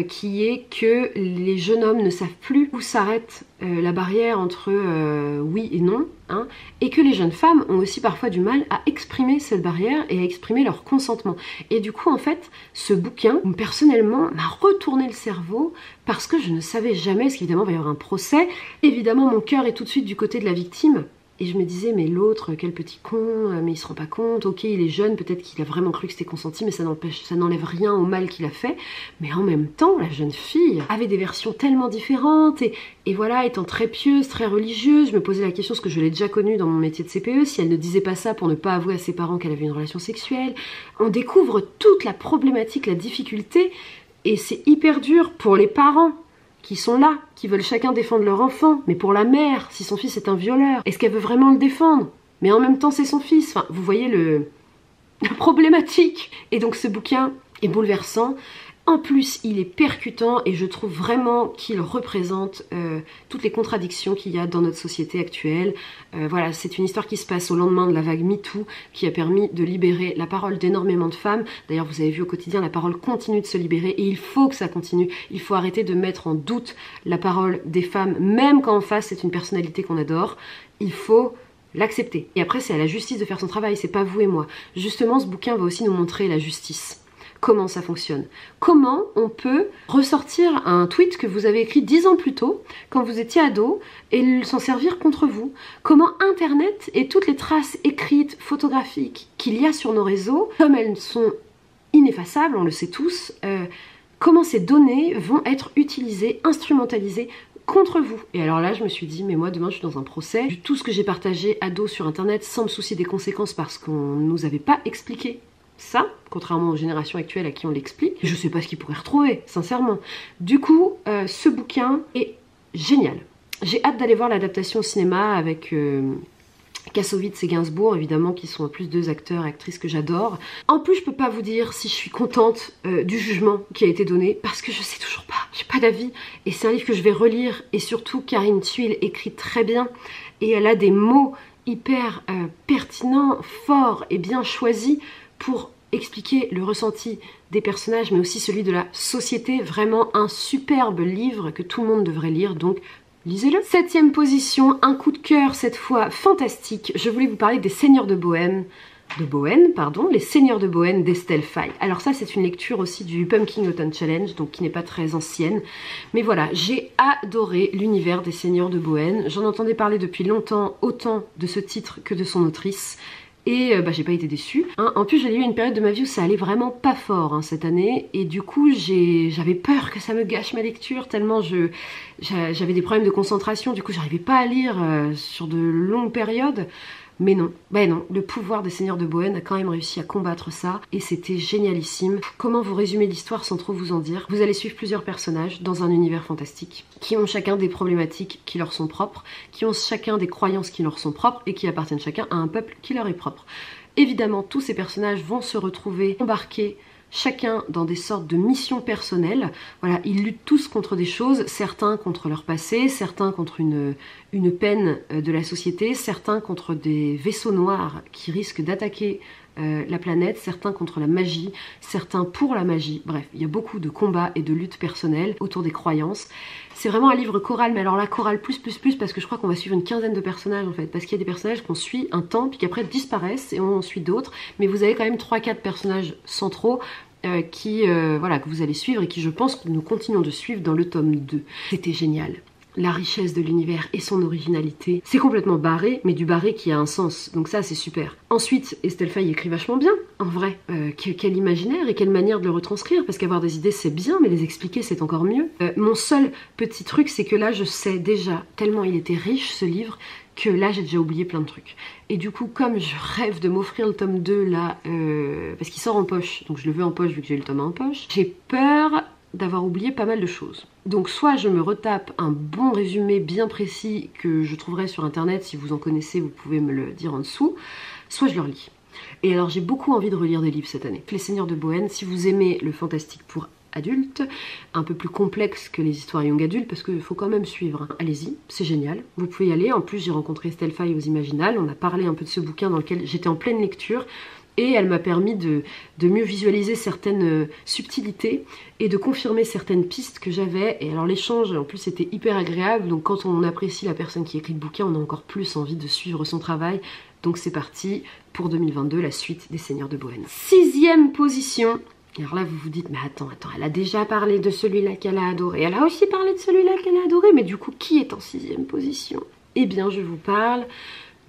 qui est que les jeunes hommes ne savent plus où s'arrête la barrière entre oui et non, hein, et que les jeunes femmes ont aussi parfois du mal à exprimer cette barrière et à exprimer leur consentement. Et du coup, en fait, ce bouquin, personnellement, m'a retourné le cerveau parce que je ne savais jamais, parce qu'évidemment, il va y avoir un procès. Évidemment, mon cœur est tout de suite du côté de la victime. Et je me disais, mais l'autre, quel petit con, mais il se rend pas compte, ok, il est jeune, peut-être qu'il a vraiment cru que c'était consenti, mais ça n'enlève rien au mal qu'il a fait. Mais en même temps, la jeune fille avait des versions tellement différentes, et voilà, étant très pieuse, très religieuse, je me posais la question, parce que je l'ai déjà connue dans mon métier de CPE, si elle ne disait pas ça pour ne pas avouer à ses parents qu'elle avait une relation sexuelle. On découvre toute la problématique, la difficulté, et c'est hyper dur pour les parents qui sont là, qui veulent chacun défendre leur enfant, mais pour la mère, si son fils est un violeur, est-ce qu'elle veut vraiment le défendre? Mais en même temps c'est son fils, enfin vous voyez la problématique. Et donc ce bouquin est bouleversant, en plus il est percutant et je trouve vraiment qu'il représente toutes les contradictions qu'il y a dans notre société actuelle. Voilà, c'est une histoire qui se passe au lendemain de la vague MeToo, qui a permis de libérer la parole d'énormément de femmes. D'ailleurs vous avez vu au quotidien, la parole continue de se libérer et il faut que ça continue. Il faut arrêter de mettre en doute la parole des femmes, même quand en face c'est une personnalité qu'on adore. Il faut l'accepter. Et après c'est à la justice de faire son travail, c'est pas vous et moi. Justement ce bouquin va aussi nous montrer la justice. Comment ça fonctionne? Comment on peut ressortir un tweet que vous avez écrit 10 ans plus tôt, quand vous étiez ado, et s'en servir contre vous? Comment Internet et toutes les traces écrites, photographiques qu'il y a sur nos réseaux, comme elles sont ineffaçables, on le sait tous, comment ces données vont être utilisées, instrumentalisées contre vous? Et alors là je me suis dit, mais moi demain je suis dans un procès, tout ce que j'ai partagé ado sur internet sans me soucier des conséquences parce qu'on ne nous avait pas expliqué ça, contrairement aux générations actuelles à qui on l'explique, je sais pas ce qu'ils pourraient retrouver, sincèrement. Du coup, ce bouquin est génial. J'ai hâte d'aller voir l'adaptation au cinéma avec Kassovitz et Gainsbourg, évidemment, qui sont en plus deux acteurs et actrices que j'adore. En plus, je peux pas vous dire si je suis contente du jugement qui a été donné, parce que je sais toujours pas, j'ai pas d'avis. Et c'est un livre que je vais relire, et surtout Karine Thuil écrit très bien, et elle a des mots hyper pertinents, forts et bien choisis pour expliquer le ressenti des personnages, mais aussi celui de la société. Vraiment un superbe livre que tout le monde devrait lire, donc lisez-le. 7e position, un coup de cœur cette fois fantastique. Je voulais vous parler des Seigneurs de Bohème, les Seigneurs de Bohème d'Estelle Faye. Alors ça c'est une lecture aussi du Pumpkin Autumn Challenge, donc qui n'est pas très ancienne. Mais voilà, j'ai adoré l'univers des Seigneurs de Bohème. J'en entendais parler depuis longtemps, autant de ce titre que de son autrice. Et j'ai pas été déçue. En plus, j'ai eu une période de ma vie où ça allait vraiment pas fort cette année. Et du coup, j'avais peur que ça me gâche ma lecture, tellement j'avais des problèmes de concentration. Du coup, j'arrivais pas à lire sur de longues périodes. Mais non, le pouvoir des Seigneurs de Bohème a quand même réussi à combattre ça. Et c'était génialissime. Comment vous résumer l'histoire sans trop vous en dire? Vous allez suivre plusieurs personnages dans un univers fantastique, qui ont chacun des problématiques qui leur sont propres, qui ont chacun des croyances qui leur sont propres, et qui appartiennent chacun à un peuple qui leur est propre. Évidemment, tous ces personnages vont se retrouver embarqués chacun dans des sortes de missions personnelles. Voilà, ils luttent tous contre des choses, certains contre leur passé, certains contre une peine de la société, certains contre des vaisseaux noirs qui risquent d'attaquer la planète, certains contre la magie, certains pour la magie. Bref, il y a beaucoup de combats et de luttes personnelles autour des croyances. C'est vraiment un livre choral, mais alors là, choral plus, parce que je crois qu'on va suivre une quinzaine de personnages en fait, parce qu'il y a des personnages qu'on suit un temps, puis qu'après disparaissent, et on en suit d'autres, mais vous avez quand même 3-4 personnages centraux que vous allez suivre, et qui, je pense, que nous continuons de suivre dans le tome 2. C'était génial. La richesse de l'univers et son originalité. C'est complètement barré, mais du barré qui a un sens. Donc ça, c'est super. Ensuite, Estelle Faye écrit vachement bien, en vrai. Quel imaginaire et quelle manière de le retranscrire, parce qu'avoir des idées, c'est bien, mais les expliquer, c'est encore mieux. Mon seul petit truc, c'est que là, je sais déjà, tellement il était riche, ce livre, que là, j'ai déjà oublié plein de trucs. Et du coup, comme je rêve de m'offrir le tome 2, là, parce qu'il sort en poche, donc je le veux en poche, vu que j'ai le tome 1 en poche, j'ai peur d'avoir oublié pas mal de choses. Donc soit je me retape un bon résumé bien précis que je trouverai sur internet, si vous en connaissez vous pouvez me le dire en dessous, soit je le relis. Et alors j'ai beaucoup envie de relire des livres cette année. Les Seigneurs de Bohème, si vous aimez le fantastique pour adultes, un peu plus complexe que les histoires young adultes, parce qu'il faut quand même suivre. Allez-y, c'est génial, vous pouvez y aller. En plus j'ai rencontré Estelle Faye aux Imaginales, on a parlé un peu de ce bouquin dans lequel j'étais en pleine lecture, et elle m'a permis de mieux visualiser certaines subtilités et de confirmer certaines pistes que j'avais. Et alors l'échange en plus était hyper agréable, donc quand on apprécie la personne qui écrit le bouquin, on a encore plus envie de suivre son travail. Donc c'est parti pour 2022, la suite des Seigneurs de Bohème. 6e position. Alors là vous vous dites, mais attends, elle a déjà parlé de celui-là qu'elle a adoré, elle a aussi parlé de celui-là qu'elle a adoré, mais du coup qui est en 6e position? Eh bien je vous parle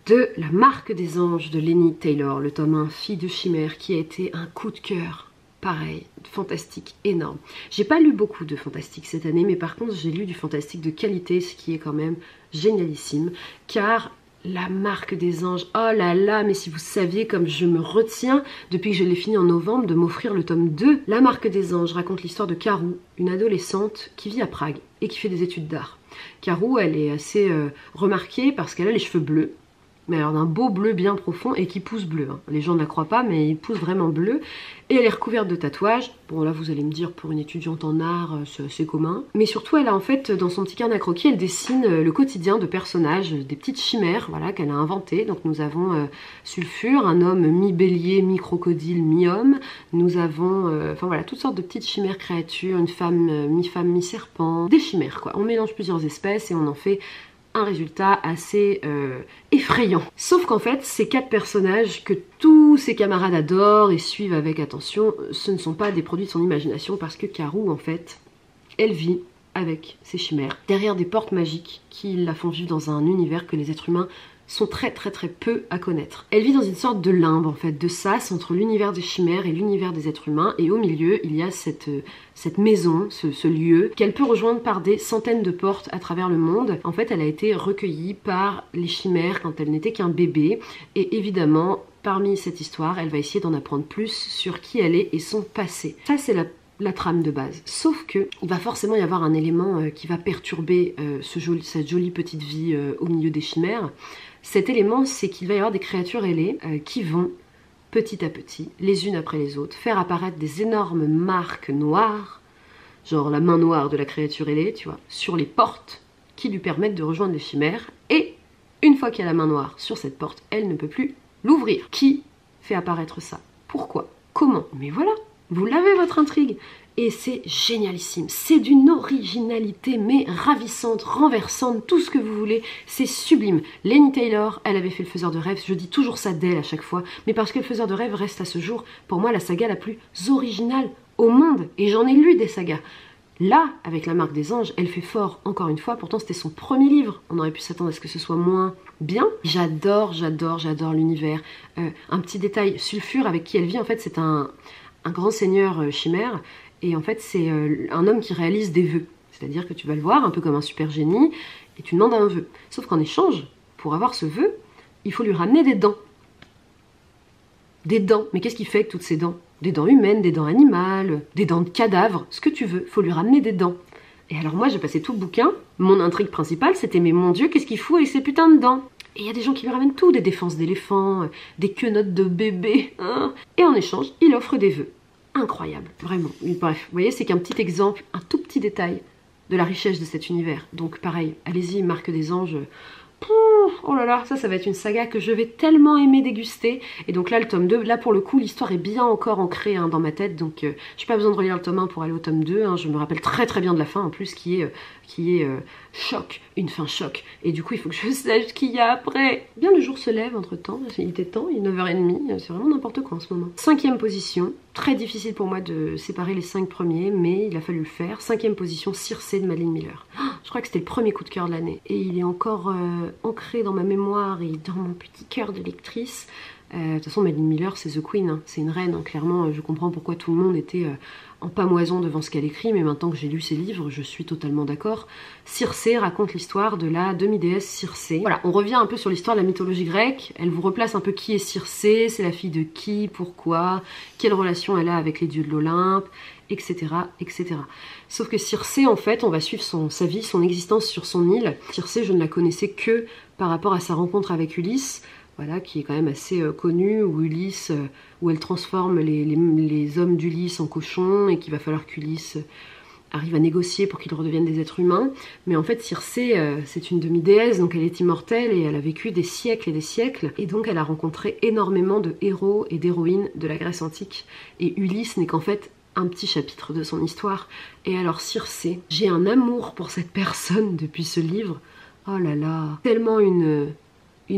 de La Marque des Anges de Laini Taylor, le tome 1, Fille de Chimère, qui a été un coup de cœur, pareil, fantastique, énorme. J'ai pas lu beaucoup de fantastique cette année, mais par contre j'ai lu du fantastique de qualité, ce qui est quand même génialissime, car La Marque des Anges, oh là là, mais si vous saviez comme je me retiens, depuis que je l'ai fini en novembre, de m'offrir le tome 2. La Marque des Anges raconte l'histoire de Karou, une adolescente qui vit à Prague et qui fait des études d'art. Karou, elle est assez remarquée parce qu'elle a les cheveux bleus, mais alors d'un beau bleu bien profond et qui pousse bleu. Les gens ne la croient pas, mais il pousse vraiment bleu. Et elle est recouverte de tatouages. Bon là vous allez me dire, pour une étudiante en art, c'est assez commun. Mais surtout elle a en fait, dans son petit carnet à croquis, elle dessine le quotidien de personnages, des petites chimères, voilà, qu'elle a inventées. Donc nous avons Sulfure, un homme mi-bélier, mi-crocodile, mi-homme. Nous avons, enfin voilà, toutes sortes de petites chimères créatures, une femme, mi-serpent. Des chimères quoi, on mélange plusieurs espèces et on en fait un résultat assez effrayant. Sauf qu'en fait, ces 4 personnages que tous ses camarades adorent et suivent avec attention, ce ne sont pas des produits de son imagination, parce que Karou, en fait, elle vit avec ses chimères, derrière des portes magiques qui la font vivre dans un univers que les êtres humains sont très peu à connaître. Elle vit dans une sorte de limbe en fait, de sas entre l'univers des chimères et l'univers des êtres humains, et au milieu il y a cette maison, ce lieu qu'elle peut rejoindre par des centaines de portes à travers le monde. En fait elle a été recueillie par les chimères quand elle n'était qu'un bébé, et évidemment parmi cette histoire elle va essayer d'en apprendre plus sur qui elle est et son passé. Ça c'est la trame de base. Sauf que il va forcément y avoir un élément qui va perturber cette jolie petite vie au milieu des chimères. Cet élément, c'est qu'il va y avoir des créatures ailées qui vont petit à petit, les unes après les autres, faire apparaître des énormes marques noires, genre la main noire de la créature ailée, tu vois, sur les portes qui lui permettent de rejoindre les chimères. Et une fois qu'il y a la main noire sur cette porte, elle ne peut plus l'ouvrir. Qui fait apparaître ça? Pourquoi? Comment? Mais voilà, vous l'avez votre intrigue. Et c'est génialissime, c'est d'une originalité mais ravissante, renversante, tout ce que vous voulez, c'est sublime. Laini Taylor, elle avait fait Le Faiseur de rêves, je dis toujours ça d'elle à chaque fois, mais parce que Le Faiseur de rêves reste à ce jour, pour moi, la saga la plus originale au monde, et j'en ai lu des sagas. Là, avec La Marque des Anges, elle fait fort, encore une fois, pourtant c'était son premier livre, on aurait pu s'attendre à ce que ce soit moins bien. J'adore l'univers. Un petit détail, Sulfure, avec qui elle vit, en fait, c'est un grand seigneur chimère, et en fait, c'est un homme qui réalise des vœux. C'est-à-dire que tu vas le voir un peu comme un super génie et tu demandes un vœu. Sauf qu'en échange, pour avoir ce vœu, il faut lui ramener des dents. Des dents. Mais qu'est-ce qu'il fait avec toutes ces dents? Des dents humaines, des dents animales, des dents de cadavres, ce que tu veux. Il faut lui ramener des dents. Et alors moi, j'ai passé tout le bouquin. Mon intrigue principale, c'était mais mon Dieu, qu'est-ce qu'il fout avec ces putains de dents? Et il y a des gens qui lui ramènent tout, des défenses d'éléphants, des quenottes de bébé. Hein. Et en échange, il offre des vœux. Incroyable, vraiment. Bref, vous voyez, c'est qu'un petit exemple, un tout petit détail de la richesse de cet univers. Donc pareil, allez-y, Marque des Anges. Oh là là, ça va être une saga que je vais tellement aimer déguster. Et donc là, le tome 2, là pour le coup, l'histoire est bien encore ancrée dans ma tête. Donc j'ai pas besoin de relire le tome 1 pour aller au tome 2. Je me rappelle très bien de la fin en plus, qui est choc, une fin choc. Et du coup, il faut que je sache ce qu'il y a après. Bien, le jour se lève entre temps, il était temps, il est 9h30, c'est vraiment n'importe quoi en ce moment. 5e position, très difficile pour moi de séparer les 5 premiers, mais il a fallu le faire. 5e position, Circé de Madeline Miller. Je crois que c'était le premier coup de cœur de l'année. Et il est encore ancré dans ma mémoire et dans mon petit cœur de lectrice. De toute façon, Madeline Miller, c'est The Queen, hein. C'est une reine, hein. Clairement, je comprends pourquoi tout le monde était en pamoison devant ce qu'elle écrit, mais maintenant que j'ai lu ses livres, je suis totalement d'accord. Circé raconte l'histoire de la demi-déesse Circé. Voilà, on revient un peu sur l'histoire de la mythologie grecque. Elle vous replace un peu qui est Circé, c'est la fille de qui, pourquoi, quelle relation elle a avec les dieux de l'Olympe, etc., etc. Sauf que Circé, en fait, on va suivre sa vie, son existence sur son île. Circé, je ne la connaissais que par rapport à sa rencontre avec Ulysse, voilà, qui est quand même assez connue, où Ulysse, où elle transforme les hommes d'Ulysse en cochons, et qu'il va falloir qu'Ulysse arrive à négocier pour qu'ils redeviennent des êtres humains. Mais en fait, Circé, c'est une demi-déesse, donc elle est immortelle, et elle a vécu des siècles et des siècles, et donc elle a rencontré énormément de héros et d'héroïnes de la Grèce antique. Et Ulysse n'est qu'en fait un petit chapitre de son histoire. Et alors Circé, j'ai un amour pour cette personne depuis ce livre. Oh là là, tellement une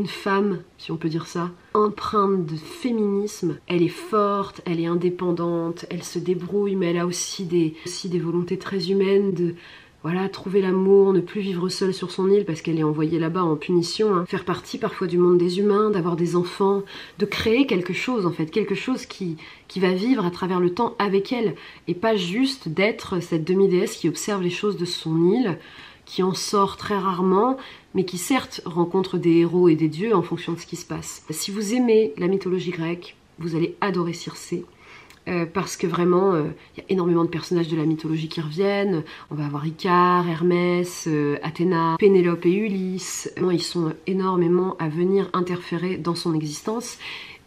femme, si on peut dire ça, empreinte de féminisme. Elle est forte, elle est indépendante, elle se débrouille, mais elle a aussi des volontés très humaines de, voilà, trouver l'amour, ne plus vivre seule sur son île parce qu'elle est envoyée là-bas en punition, hein. Faire partie parfois du monde des humains, d'avoir des enfants, de créer quelque chose en fait, quelque chose qui va vivre à travers le temps avec elle, et pas juste d'être cette demi-déesse qui observe les choses de son île, qui en sort très rarement, mais qui certes rencontre des héros et des dieux en fonction de ce qui se passe. Si vous aimez la mythologie grecque, vous allez adorer Circé, parce que vraiment, il y a énormément de personnages de la mythologie qui reviennent. On va avoir Icare, Hermès, Athéna, Pénélope et Ulysse. Ils sont énormément à venir interférer dans son existence,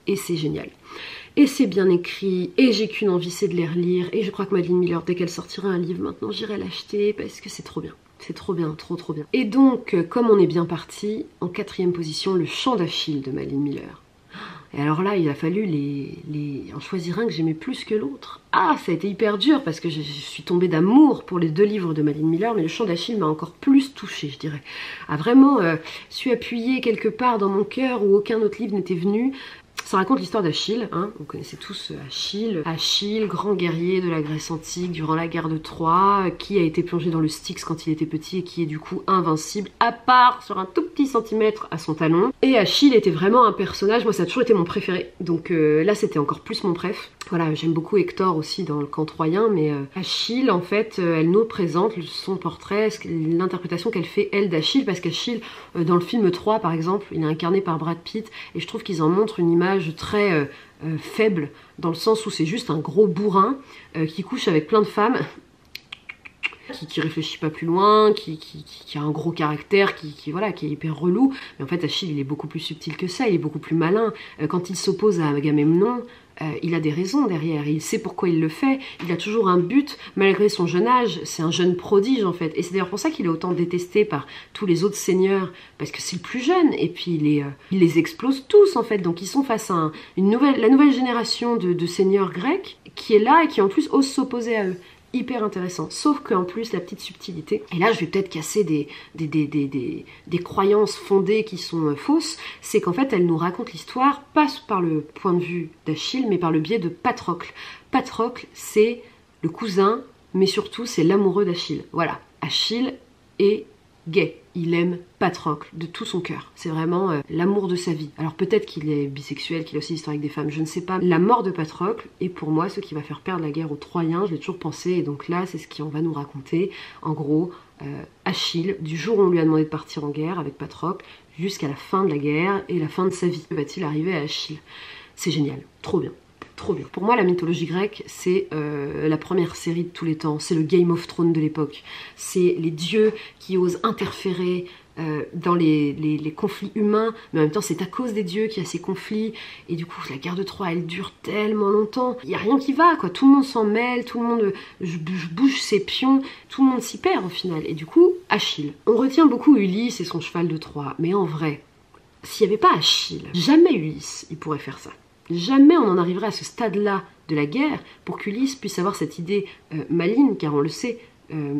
et c'est génial. Et c'est bien écrit, et j'ai qu'une envie, c'est de les relire, et je crois que Madeline Miller, dès qu'elle sortira un livre, maintenant j'irai l'acheter, parce que c'est trop bien. C'est trop bien, trop bien. Et donc, comme on est bien parti, en 4e position, Le Chant d'Achille de Madeline Miller. Et alors là, il a fallu en choisir un que j'aimais plus que l'autre. Ah, ça a été hyper dur parce que je suis tombée d'amour pour les 2 livres de Madeline Miller, mais Le Chant d'Achille m'a encore plus touchée, je dirais. A vraiment su appuyer quelque part dans mon cœur où aucun autre livre n'était venu. Ça raconte l'histoire d'Achille, hein. Vous connaissez tous Achille. Achille, grand guerrier de la Grèce antique durant la guerre de Troie, qui a été plongé dans le Styx quand il était petit et qui est du coup invincible, à part sur un tout petit centimètre à son talon. Et Achille était vraiment un personnage, moi ça a toujours été mon préféré, donc là c'était encore plus mon préf. Voilà, j'aime beaucoup Hector aussi dans le camp troyen, mais Achille, en fait, elle nous présente son portrait, l'interprétation qu'elle fait, elle, d'Achille, parce qu'Achille, dans le film 3, par exemple, il est incarné par Brad Pitt, et je trouve qu'ils en montrent une image très faible, dans le sens où c'est juste un gros bourrin qui couche avec plein de femmes, qui réfléchit pas plus loin, qui a un gros caractère, voilà, qui est hyper relou. Mais en fait, Achille, il est beaucoup plus subtil que ça, il est beaucoup plus malin. Quand il s'oppose à Agamemnon, il a des raisons derrière, il sait pourquoi il le fait, il a toujours un but, malgré son jeune âge, c'est un jeune prodige en fait. Et c'est d'ailleurs pour ça qu'il est autant détesté par tous les autres seigneurs, parce que c'est le plus jeune, et puis il les explose tous en fait. Donc ils sont face à la nouvelle génération de seigneurs grecs, qui est là et qui en plus ose s'opposer à eux. Hyper intéressant, sauf qu'en plus la petite subtilité, et là je vais peut-être casser des croyances fondées qui sont fausses, c'est qu'en fait elle nous raconte l'histoire pas par le point de vue d'Achille, mais par le biais de Patrocle. Patrocle, c'est le cousin, mais surtout c'est l'amoureux d'Achille. Voilà, Achille est gay, il aime Patrocle de tout son cœur, c'est vraiment l'amour de sa vie. Alors peut-être qu'il est bisexuel, qu'il a aussi l'histoire avec des femmes, je ne sais pas. La mort de Patrocle est pour moi ce qui va faire perdre la guerre aux Troyens, je l'ai toujours pensé, et donc là c'est ce qu'on va nous raconter. En gros, Achille, du jour où on lui a demandé de partir en guerre avec Patrocle, jusqu'à la fin de la guerre et la fin de sa vie, que va-t-il arriver à Achille? C'est génial, trop bien. Trop bien. Pour moi, la mythologie grecque, c'est la première série de tous les temps. C'est le Game of Thrones de l'époque. C'est les dieux qui osent interférer dans les conflits humains, mais en même temps, c'est à cause des dieux qu'il y a ces conflits. Et du coup, la guerre de Troie, elle dure tellement longtemps. Il n'y a rien qui va, quoi. Tout le monde s'en mêle, tout le monde bouge ses pions, tout le monde s'y perd au final. Et du coup, Achille. On retient beaucoup Ulysse et son cheval de Troie, mais en vrai, s'il n'y avait pas Achille, jamais Ulysse, il pourrait faire ça. Jamais on en arriverait à ce stade-là de la guerre pour qu'Ulysse puisse avoir cette idée maligne, car on le sait,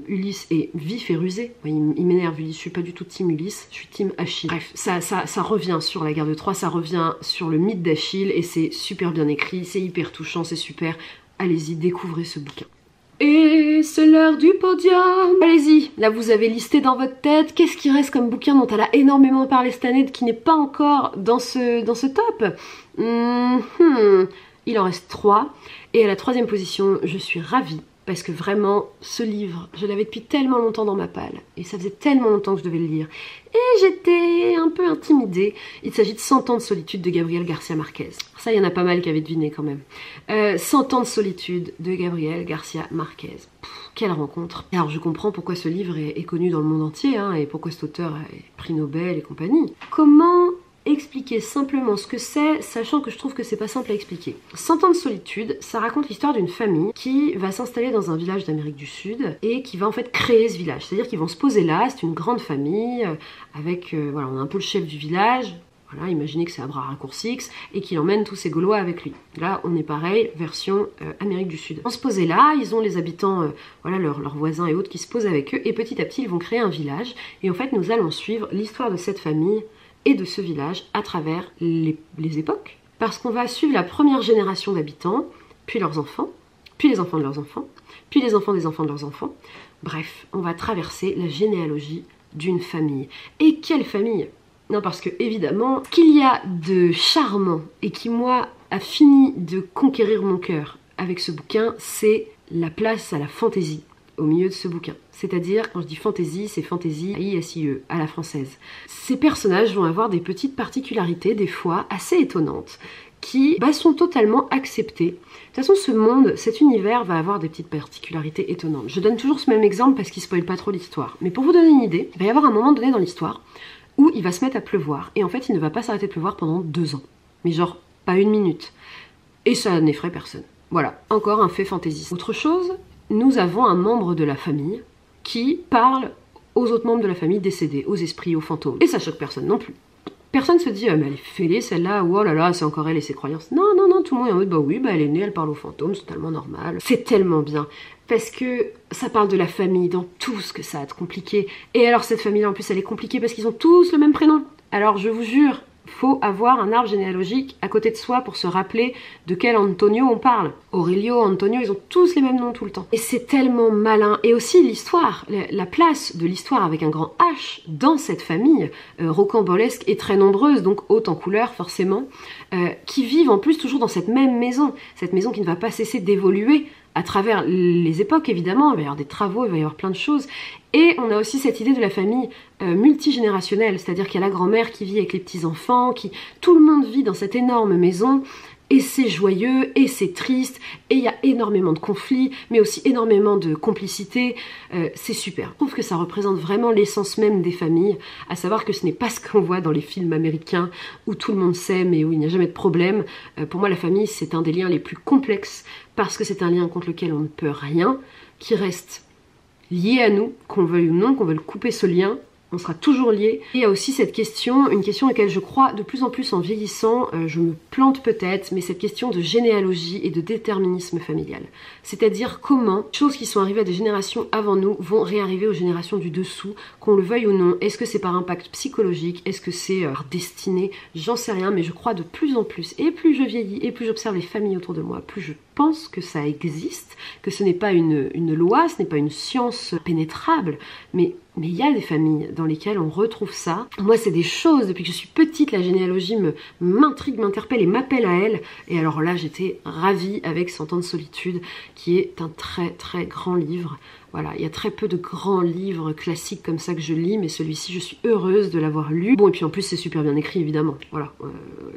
Ulysse est vif et rusé. Il m'énerve Ulysse, je suis pas du tout team Ulysse, je suis team Achille. Bref, ça revient sur la guerre de Troie, ça revient sur le mythe d'Achille, et c'est super bien écrit, c'est hyper touchant, c'est super. Allez-y, découvrez ce bouquin. Et c'est l'heure du podium. Allez-y, là vous avez listé dans votre tête qu'est-ce qui reste comme bouquin dont elle a énormément parlé cette année, qui n'est pas encore dans ce top. Il en reste 3. Et à la 3e position, je suis ravie. Parce que vraiment, ce livre, je l'avais depuis tellement longtemps dans ma palle. Et ça faisait tellement longtemps que je devais le lire. Et j'étais un peu intimidée. Il s'agit de 100 ans de solitude de Gabriel Garcia Marquez. Ça, il y en a pas mal qui avaient deviné quand même. 100 ans de solitude de Gabriel Garcia Marquez. Quelle rencontre. Alors je comprends pourquoi ce livre est connu dans le monde entier, hein, et pourquoi cet auteur a prix Nobel et compagnie. Comment expliquer simplement ce que c'est, sachant que je trouve que c'est pas simple à expliquer. 100 ans de solitude, ça raconte l'histoire d'une famille qui va s'installer dans un village d'Amérique du Sud et qui va en fait créer ce village. C'est-à-dire qu'ils vont se poser là, c'est une grande famille, avec, voilà, on a un peu le chef du village, voilà, imaginez que c'est à bras raccourcis, et qu'il emmène tous ses Gaulois avec lui. Là, on est pareil, version Amérique du Sud. On se posait là, ils ont les habitants, voilà, leurs voisins et autres qui se posent avec eux, et petit à petit, ils vont créer un village. Et en fait, nous allons suivre l'histoire de cette famille et de ce village à travers les époques. Parce qu'on va suivre la première génération d'habitants, puis leurs enfants, puis les enfants de leurs enfants, puis les enfants des enfants de leurs enfants. Bref, on va traverser la généalogie d'une famille. Et quelle famille! Non, parce que évidemment, qu'il y a de charmant et qui, moi, a fini de conquérir mon cœur avec ce bouquin, c'est la place à la fantaisie au milieu de ce bouquin. C'est-à-dire, quand je dis fantaisie, c'est fantaisie I-S-I-E, à la française. Ces personnages vont avoir des petites particularités, des fois assez étonnantes, qui sont totalement acceptées. De toute façon, ce monde, cet univers va avoir des petites particularités étonnantes. Je donne toujours ce même exemple parce qu'il spoil pas trop l'histoire. Mais pour vous donner une idée, il va y avoir un moment donné dans l'histoire où il va se mettre à pleuvoir. Et en fait, il ne va pas s'arrêter de pleuvoir pendant 2 ans. Mais genre, pas 1 minute. Et ça n'effraie personne. Voilà, encore un fait fantaisiste. Autre chose, nous avons un membre de la famille qui parle aux autres membres de la famille décédés, aux esprits, aux fantômes. Et ça choque personne non plus. Personne se dit, mais elle est fêlée celle-là, ou oh là là, c'est encore elle et ses croyances. Non, non, non, tout le monde est en mode, bah oui, elle est née, elle parle aux fantômes, c'est totalement normal. C'est tellement bien, parce que ça parle de la famille dans tout ce que ça a de compliqué. Et alors cette famille-là, en plus, elle est compliquée parce qu'ils ont tous le même prénom. Alors je vous jure, Faut avoir un arbre généalogique à côté de soi pour se rappeler de quel Antonio on parle. Aurelio, Antonio, ils ont tous les mêmes noms tout le temps. Et c'est tellement malin. Et aussi l'histoire, la place de l'histoire avec un grand H dans cette famille rocambolesque et très nombreuse, donc haute en couleur forcément, qui vivent en plus toujours dans cette même maison. Cette maison qui ne va pas cesser d'évoluer à travers les époques évidemment, il va y avoir des travaux, il va y avoir plein de choses. Et on a aussi cette idée de la famille multigénérationnelle, c'est-à-dire qu'il y a la grand-mère qui vit avec les petits-enfants, tout le monde vit dans cette énorme maison, et c'est joyeux, et c'est triste, et il y a énormément de conflits, mais aussi énormément de complicité, c'est super. Je trouve que ça représente vraiment l'essence même des familles, à savoir que ce n'est pas ce qu'on voit dans les films américains, où tout le monde s'aime et où il n'y a jamais de problème. Pour moi, la famille, c'est un des liens les plus complexes, parce que c'est un lien contre lequel on ne peut rien, qui reste lié à nous, qu'on le veuille ou non, qu'on veuille couper ce lien, on sera toujours liés. Et il y a aussi cette question, une question à laquelle je crois de plus en plus en vieillissant, je me plante peut-être, mais cette question de généalogie et de déterminisme familial. C'est-à-dire comment, choses qui sont arrivées à des générations avant nous, vont réarriver aux générations du dessous, qu'on le veuille ou non. Est-ce que c'est par impact psychologique? Est-ce que c'est par destinée? J'en sais rien, mais je crois de plus en plus. Et plus je vieillis, et plus j'observe les familles autour de moi, plus je pense que ça existe, que ce n'est pas une loi, ce n'est pas une science pénétrable, mais il y a des familles dans lesquelles on retrouve ça. Moi, c'est des choses, depuis que je suis petite, la généalogie m'intrigue, m'interpelle et m'appelle à elle. Et alors là, j'étais ravie avec 100 ans de solitude, qui est un très très grand livre. Voilà, il y a très peu de grands livres classiques comme ça que je lis, mais celui-ci, je suis heureuse de l'avoir lu. Bon, et puis en plus, c'est super bien écrit, évidemment. Voilà,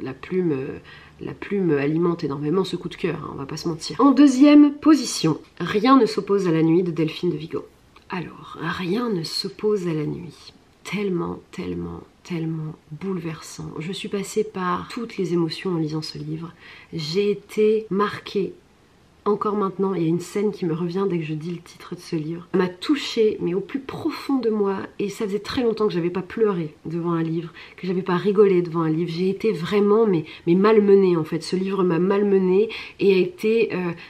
la plume alimente énormément ce coup de cœur, hein, on va pas se mentir. En deuxième position, Rien ne s'oppose à la nuit de Delphine de Vigan. Alors, Rien ne s'oppose à la nuit. Tellement, tellement, tellement bouleversant. Je suis passée par toutes les émotions en lisant ce livre. J'ai été marquée. Encore maintenant, il y a une scène qui me revient dès que je dis le titre de ce livre. Ça m'a touchée, mais au plus profond de moi, et ça faisait très longtemps que j'avais pas pleuré devant un livre, que j'avais pas rigolé devant un livre. J'ai été vraiment, mais malmenée en fait. Ce livre m'a malmenée et a été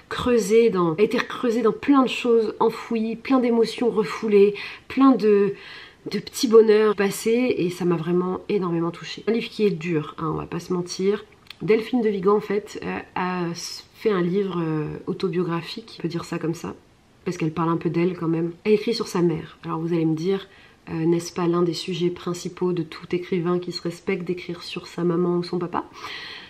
creusé dans plein de choses enfouies, plein d'émotions refoulées, plein de petits bonheurs passés, et ça m'a vraiment énormément touchée. Un livre qui est dur, hein, on va pas se mentir. Delphine de Vigan en fait a fait un livre autobiographique, on peut dire ça comme ça, parce qu'elle parle un peu d'elle quand même. Elle écrit sur sa mère. Alors vous allez me dire, n'est-ce pas l'un des sujets principaux de tout écrivain qui se respecte d'écrire sur sa maman ou son papa?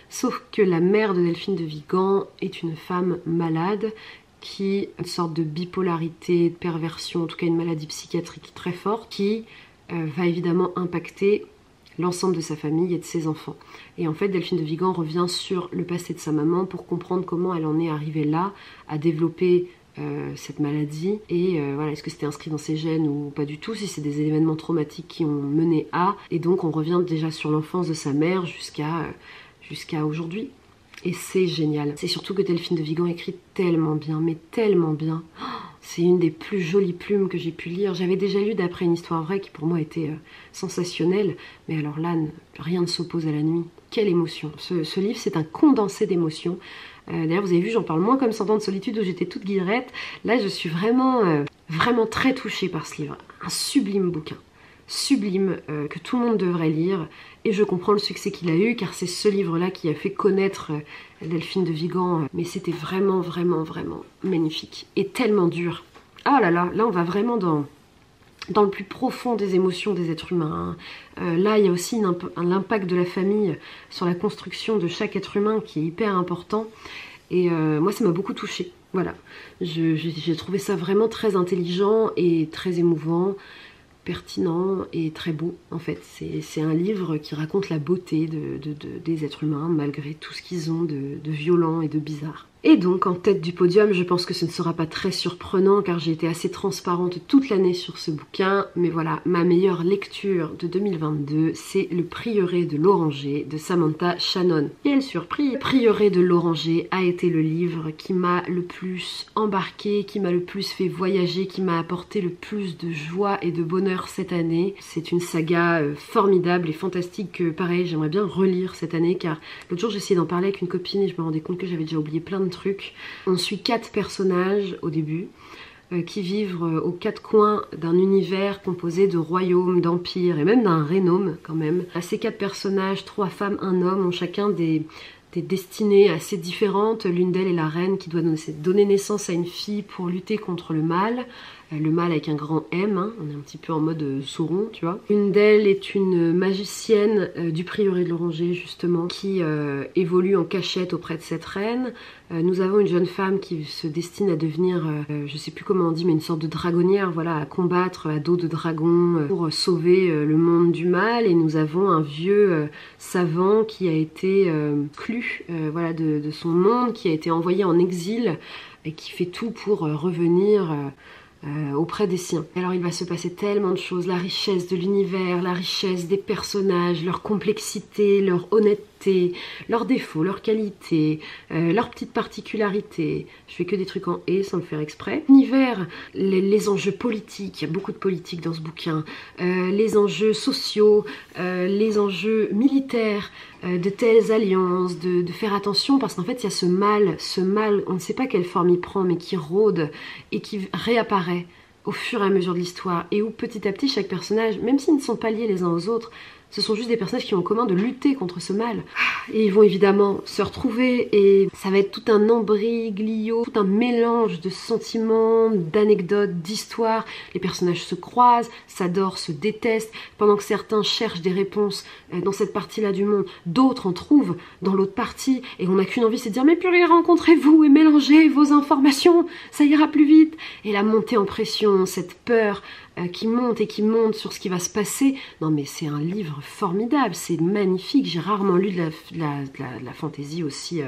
Sauf que la mère de Delphine de Vigan est une femme malade qui a une sorte de bipolarité, de perversion, en tout cas une maladie psychiatrique très forte, qui va évidemment impacter l'ensemble de sa famille et de ses enfants. Et en fait, Delphine de Vigan revient sur le passé de sa maman pour comprendre comment elle en est arrivée là, à développer cette maladie. Et voilà, est-ce que c'était inscrit dans ses gènes ou pas du tout, si c'est des événements traumatiques qui ont mené à. Et donc on revient déjà sur l'enfance de sa mère jusqu'à aujourd'hui. Et c'est génial. C'est surtout que Delphine de Vigan écrit tellement bien, mais tellement bien. C'est une des plus jolies plumes que j'ai pu lire. J'avais déjà lu D'après une histoire vraie qui pour moi était sensationnelle. Mais alors là, Rien ne s'oppose à la nuit. Quelle émotion. Ce livre, c'est un condensé d'émotions. D'ailleurs, vous avez vu, j'en parle moins comme 100 ans de solitude où j'étais toute guillerette. Là, je suis vraiment, vraiment très touchée par ce livre. Un sublime bouquin. Sublime, que tout le monde devrait lire, et je comprends le succès qu'il a eu, car c'est ce livre-là qui a fait connaître Delphine de Vigan, mais c'était vraiment, vraiment, vraiment magnifique, et tellement dur. Ah là là, là on va vraiment dans le plus profond des émotions des êtres humains. Là, il y a aussi l'impact de la famille sur la construction de chaque être humain qui est hyper important, et moi ça m'a beaucoup touchée. Voilà, j'ai trouvé ça vraiment très intelligent et très émouvant, pertinent et très beau en fait. C'est un livre qui raconte la beauté des êtres humains malgré tout ce qu'ils ont de violent et de bizarre. Et donc en tête du podium, je pense que ce ne sera pas très surprenant car j'ai été assez transparente toute l'année sur ce bouquin, mais voilà, ma meilleure lecture de 2022, c'est Le Prieuré de l'Oranger de Samantha Shannon. Quelle surprise! Le Prieuré de l'Oranger a été le livre qui m'a le plus embarqué, qui m'a le plus fait voyager, qui m'a apporté le plus de joie et de bonheur cette année. C'est une saga formidable et fantastique que pareil, j'aimerais bien relire cette année car l'autre jour j'essayais d'en parler avec une copine et je me rendais compte que j'avais déjà oublié plein de trucs. On suit 4 personnages au début. qui vivent aux quatre coins d'un univers composé de royaumes, d'empires et même d'un rénome quand même. Ces 4 personnages, 3 femmes, 1 homme, ont chacun des destinées assez différentes. L'une d'elles est la reine qui doit donner naissance à une fille pour lutter contre le mal avec un grand M, hein. On est un petit peu en mode Sauron, tu vois. Une d'elles est une magicienne du prieuré de l'Oranger, justement, qui évolue en cachette auprès de cette reine. Nous avons une jeune femme qui se destine à devenir, je sais plus comment on dit, mais une sorte de dragonnière, voilà, à combattre à dos de dragon pour sauver le monde du mal. Et nous avons un vieux savant qui a été exclu voilà, de son monde, qui a été envoyé en exil et qui fait tout pour revenir auprès des siens. Alors il va se passer tellement de choses, la richesse de l'univers, la richesse des personnages, leur complexité, leur honnêteté, leurs défauts, leurs qualités, leurs petites particularités. Je fais que des trucs en « et » sans le faire exprès. L'univers, les enjeux politiques, il y a beaucoup de politique dans ce bouquin, les enjeux sociaux, les enjeux militaires, de telles alliances, de faire attention parce qu'en fait il y a ce mal, on ne sait pas quelle forme il prend mais qui rôde et qui réapparaît au fur et à mesure de l'histoire et où petit à petit chaque personnage, même s'ils ne sont pas liés les uns aux autres, ce sont juste des personnages qui ont en commun de lutter contre ce mal. Et ils vont évidemment se retrouver et ça va être tout un imbroglio, tout un mélange de sentiments, d'anecdotes, d'histoires. Les personnages se croisent, s'adorent, se détestent. Pendant que certains cherchent des réponses dans cette partie-là du monde, d'autres en trouvent dans l'autre partie. Et on n'a qu'une envie, c'est de dire « Mais purée, rencontrez-vous et mélangez vos informations, ça ira plus vite !» Et la montée en pression, cette peur qui monte et qui monte sur ce qui va se passer. Non mais c'est un livre formidable, c'est magnifique. J'ai rarement lu de la fantaisie aussi,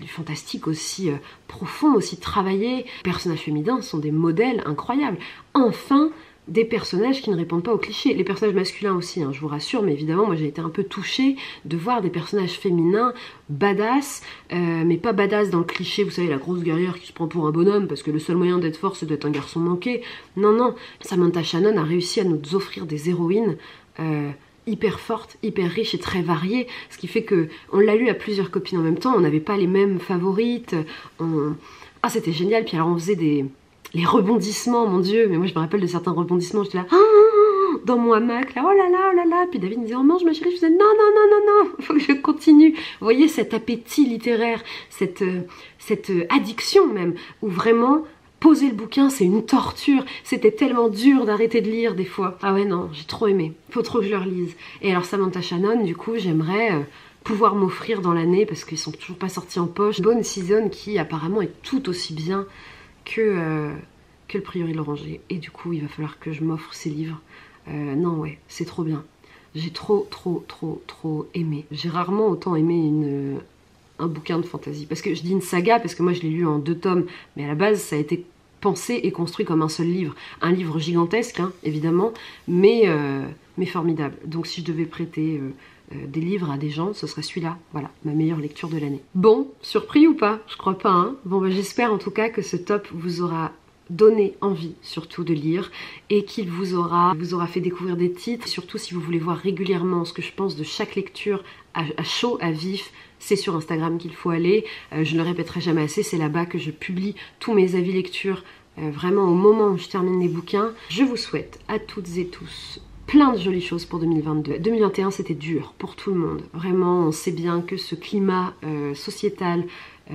du fantastique aussi profond, aussi travaillé. Les personnages féminins sont des modèles incroyables. Enfin, des personnages qui ne répondent pas aux clichés. Les personnages masculins aussi, hein, je vous rassure, mais évidemment, moi j'ai été un peu touchée de voir des personnages féminins badass, mais pas badass dans le cliché, vous savez, la grosse guerrière qui se prend pour un bonhomme parce que le seul moyen d'être fort c'est d'être un garçon manqué. Non, non, Samantha Shannon a réussi à nous offrir des héroïnes hyper fortes, hyper riches et très variées, ce qui fait que on l'a lu à plusieurs copines en même temps, on n'avait pas les mêmes favorites, ah c'était génial, puis alors on faisait les rebondissements, mon Dieu, mais moi je me rappelle de certains rebondissements, j'étais là, dans mon hamac, là, oh là là, puis David me disait, on mange ma chérie, je disais, non, il faut que je continue. Vous voyez cet appétit littéraire, cette addiction même, où vraiment, poser le bouquin, c'est une torture, c'était tellement dur d'arrêter de lire des fois. Ah ouais, non, j'ai trop aimé, faut trop que je le relise. Et alors Samantha Shannon, du coup, j'aimerais pouvoir m'offrir dans l'année, parce qu'ils sont toujours pas sortis en poche, Bone Season qui apparemment est tout aussi bien que le prieuré de l'Oranger. Et du coup, il va falloir que je m'offre ces livres. Non, ouais, c'est trop bien. J'ai trop aimé. J'ai rarement autant aimé un bouquin de fantasy. Parce que je dis une saga, parce que moi je l'ai lu en 2 tomes, mais à la base, ça a été pensé et construit comme un seul livre. Un livre gigantesque, hein, évidemment, mais formidable. Donc si je devais prêter des livres à des gens, ce serait celui-là. Voilà, ma meilleure lecture de l'année. Bon, surpris ou pas? Je crois pas, hein. Bon, bah, j'espère en tout cas que ce top vous aura donné envie surtout de lire et qu'il vous aura fait découvrir des titres. Surtout si vous voulez voir régulièrement ce que je pense de chaque lecture à chaud, à vif, c'est sur Instagram qu'il faut aller. Je ne le répéterai jamais assez, c'est là-bas que je publie tous mes avis lecture, vraiment au moment où je termine les bouquins. Je vous souhaite à toutes et tous plein de jolies choses pour 2022. 2021 c'était dur pour tout le monde. Vraiment, on sait bien que ce climat sociétal,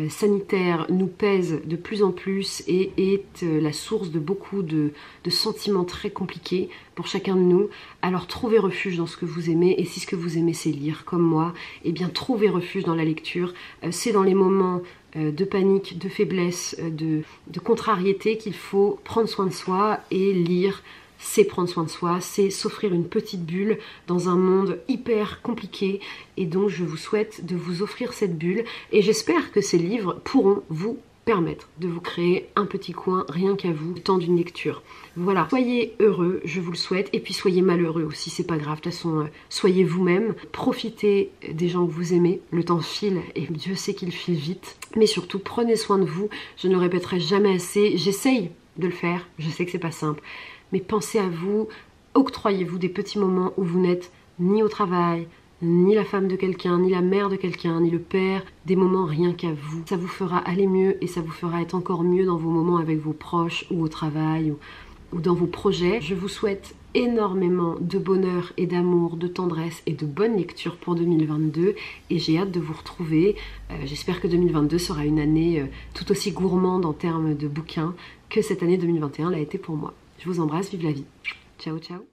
sanitaire nous pèse de plus en plus et est la source de beaucoup de sentiments très compliqués pour chacun de nous. Alors trouvez refuge dans ce que vous aimez, et si ce que vous aimez c'est lire comme moi, eh bien trouvez refuge dans la lecture. C'est dans les moments de panique, de faiblesse, de contrariété qu'il faut prendre soin de soi, et lire, c'est prendre soin de soi, c'est s'offrir une petite bulle dans un monde hyper compliqué. Et donc je vous souhaite de vous offrir cette bulle, et j'espère que ces livres pourront vous permettre de vous créer un petit coin rien qu'à vous, le temps d'une lecture. Voilà, soyez heureux, je vous le souhaite, et puis soyez malheureux aussi, c'est pas grave, de toute façon, soyez vous-même, profitez des gens que vous aimez, le temps file, et Dieu sait qu'il file vite, mais surtout prenez soin de vous, je ne le répéterai jamais assez, j'essaye de le faire, je sais que c'est pas simple, mais pensez à vous, octroyez-vous des petits moments où vous n'êtes ni au travail, ni la femme de quelqu'un, ni la mère de quelqu'un, ni le père, des moments rien qu'à vous. Ça vous fera aller mieux et ça vous fera être encore mieux dans vos moments avec vos proches ou au travail ou dans vos projets. Je vous souhaite énormément de bonheur et d'amour, de tendresse et de bonne lecture pour 2022 et j'ai hâte de vous retrouver. J'espère que 2022 sera une année tout aussi gourmande en termes de bouquins que cette année 2021 l'a été pour moi. Je vous embrasse, vive la vie. Ciao ciao.